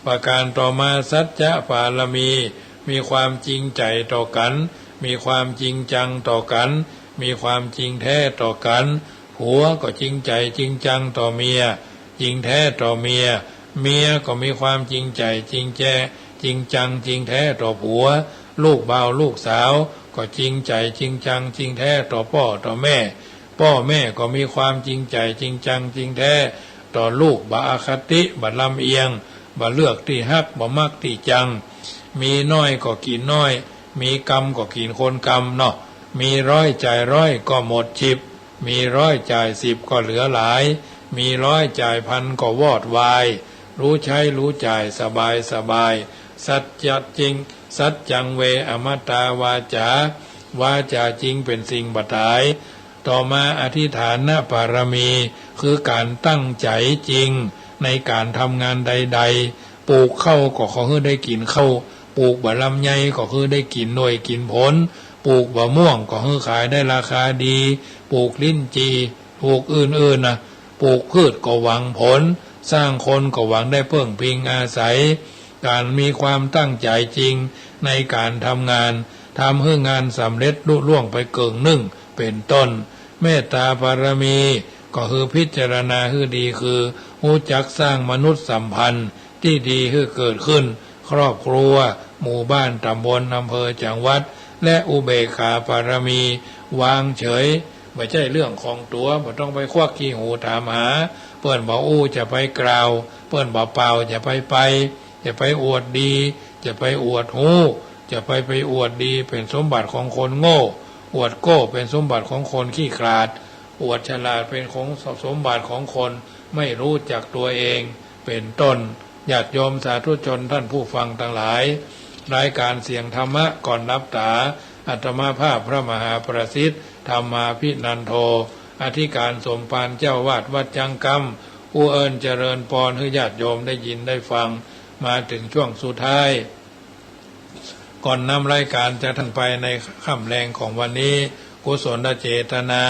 ประการต่อมาสัจจะปารมีมีความจริงใจต่อกันมีความจริงจังต่อกันมีความจริงแท้ต่อกันผัวก็จริงใจจริงจังต่อเมียจริงแท้ต่อเมียก็มีความจริงใจจริงแจ้จริงจังจริงแท้ต่อผัวลูกบ่าวลูกสาวก็จริงใจจริงจังจริงแท้ต่อพ่อต่อแม่ก็มีความจริงใจจริงจังจริงแท้ต่อลูกบ่อคติบ่ลำเอียงบ่เลือกที่ฮักบ่มักที่จังมีน้อยก็กินน้อยมีกรรมก็กินคนกรรมเนาะมี100จ่าย100ก็หมด10มี100จ่าย10ก็เหลือหลายมี100จ่าย1,000ก็วอดวายรู้ใช้รู้จ่ายสบายสัจจะจริงสัจจังเวอมตาวาจาจริงเป็นสิ่งบัดหายต่อมาอธิฐานปารมีคือการตั้งใจจริงในการทำงานใดๆปลูกข้าวก็คือได้กินข้าวปลูกบะลำไยก็คือได้กินหน่วยกินผลปลูกบะม่วงก็คือขายได้ราคาดีปลูกลิ้นจีปลูกอื่นๆปลูกพืชก็หวังผลสร้างคนก็หวังได้เพิ่งพิงอาศัยการมีความตั้งใจจริงในการทำงานทำให้งานสำเร็จลุล่วงไปเกินหนึ่งเป็นต้นเมตตาปารมีก็คือพิจารณาให้ดีคือรู้จักสร้างมนุษยสัมพันธ์ที่ดีให้เกิดขึ้นครอบครัว หมู่บ้านตำบลอำเภอจังหวัดและอุเบกขาปารมีวางเฉยไม่ใช่เรื่องของตัวไม่ต้องไปควักขี้หูถามหาเปิ้นบอกจะไปกล่าวเปิ้นบอกเปล่าจะไปอวดดีจะไปอวดหูจะไปอวดดีเป็นสมบัติของคนโง่อวดโก้เป็นสมบัติของคนขี้ขลาดอวดฉลาดเป็นของสมบัติของคนไม่รู้จักตัวเองเป็นต้นญาติโยมสาธุชนท่านผู้ฟังทั้งหลายรายการเสียงธรรมะก่อนรับตาอาตมาภาพพระมหาประสิทธิ์ธรรมาภินันโทอธิการสมภารเจ้าวาดวัดจังกำผู้เอิญเจริญพรให้ญาติโยมได้ยินได้ฟังมาถึงช่วงสุดท้ายก่อนนำรายการจะทันไปในค่ำแรงของวันนี้กุศลเจตนา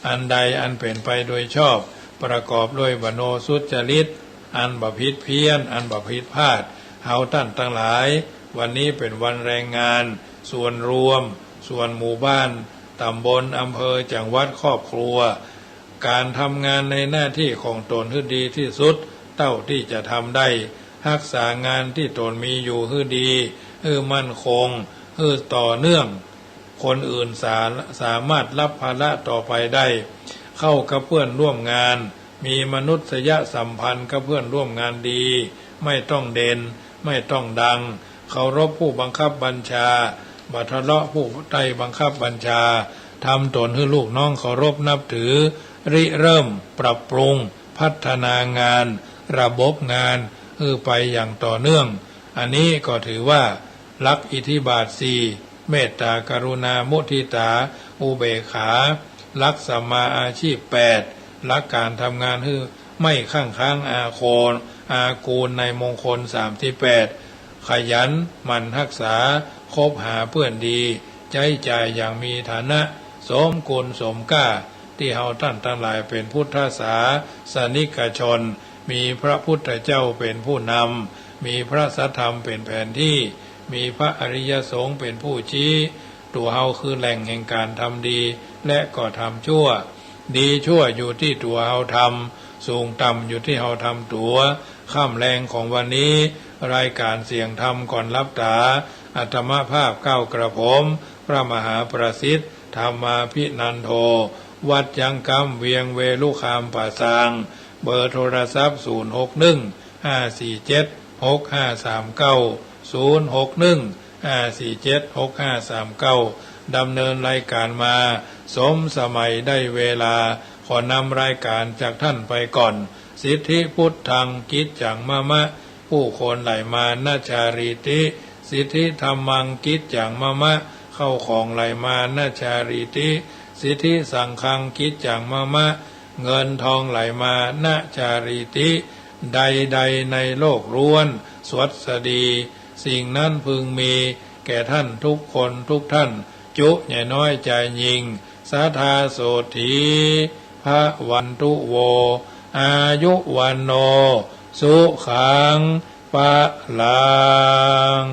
อันใดอันเป็นไปโดยชอบประกอบด้วยมโนสุจริตอันบ่ผิดเพี้ยนอันบ่ผิดพลาดเฮาท่านทั้งหลายวันนี้เป็นวันแรงงานส่วนรวมส่วนหมู่บ้านตำบลอำเภอจังหวัดครอบครัวการทำงานในหน้าที่ของตนให้ดีที่สุดเท่าที่จะทำได้รักษางานที่ตนมีอยู่ให้ดีให้มั่นคงให้ต่อเนื่องคนอื่นสามารถรับภาระต่อไปได้เข้ากับเพื่อนร่วมงานมีมนุษยสัมพันธ์กับเพื่อนร่วมงานดีไม่ต้องเด่นไม่ต้องดังเคารพผู้บังคับบัญชาบัทเลาะผู้ใต้บังคับบัญชาทำตนให้ลูกน้องเคารพนับถือริเริ่มปรับปรุงพัฒนางานระบบงานไปอย่างต่อเนื่องอันนี้ก็ถือว่าหลักอิทธิบาท4เมตตากรุณามุทิตาอุเบกขาหลักสัมมาอาชีพ8หลักการทำงานให้ไม่ข้างค้างอากูลในมงคล38ขยันหมั่นรักษาคบหาเพื่อนดีใจจ่ายอย่างมีฐานะสมกุลสมก้าที่เฮาท่านทั้งหลายเป็นพุทธศาสนิกชนมีพระพุทธเจ้าเป็นผู้นำมีพระสัทธรรมเป็นแผนที่มีพระอริยสงฆ์เป็นผู้ชี้ตัวเฮาคือแหล่งแห่งการทำดีและก็ทำชั่วดีชั่วอยู่ที่ตัวเฮาทำสูงต่ำอยู่ที่เฮาทำตัวค่ำแรงของวันนี้รายการเสียงธรรมก่อนรับตาอาตมาภาพเก้ากระผมพระมหาประสิทธิ์ธรรมาภินันโทวัดจังกำเวียงเวลุคามป่าซางเบอร์โทรศัพท์061-547-6539 ดำเนินรายการมาสมสมัยได้เวลาขอนำรายการจากท่านไปก่อนสิทธิพุทธังกิจจังมะมะผู้คนไหลมานาชารีติสิทธิธรรมังกิจจังมะมะเข้าของไหลมานาชารีติสิทธิสังฆังกิจจังมะมะเงินทองไหลมานาชารีติใดๆในโลกล้วนสวัสดีสิ่งนั้นพึงมีแก่ท่านทุกคนทุกท่านจุใหญ่น้อยใจยิงสาธาโสถีพระวันตุโวอายุวันโนสุขังปะลัง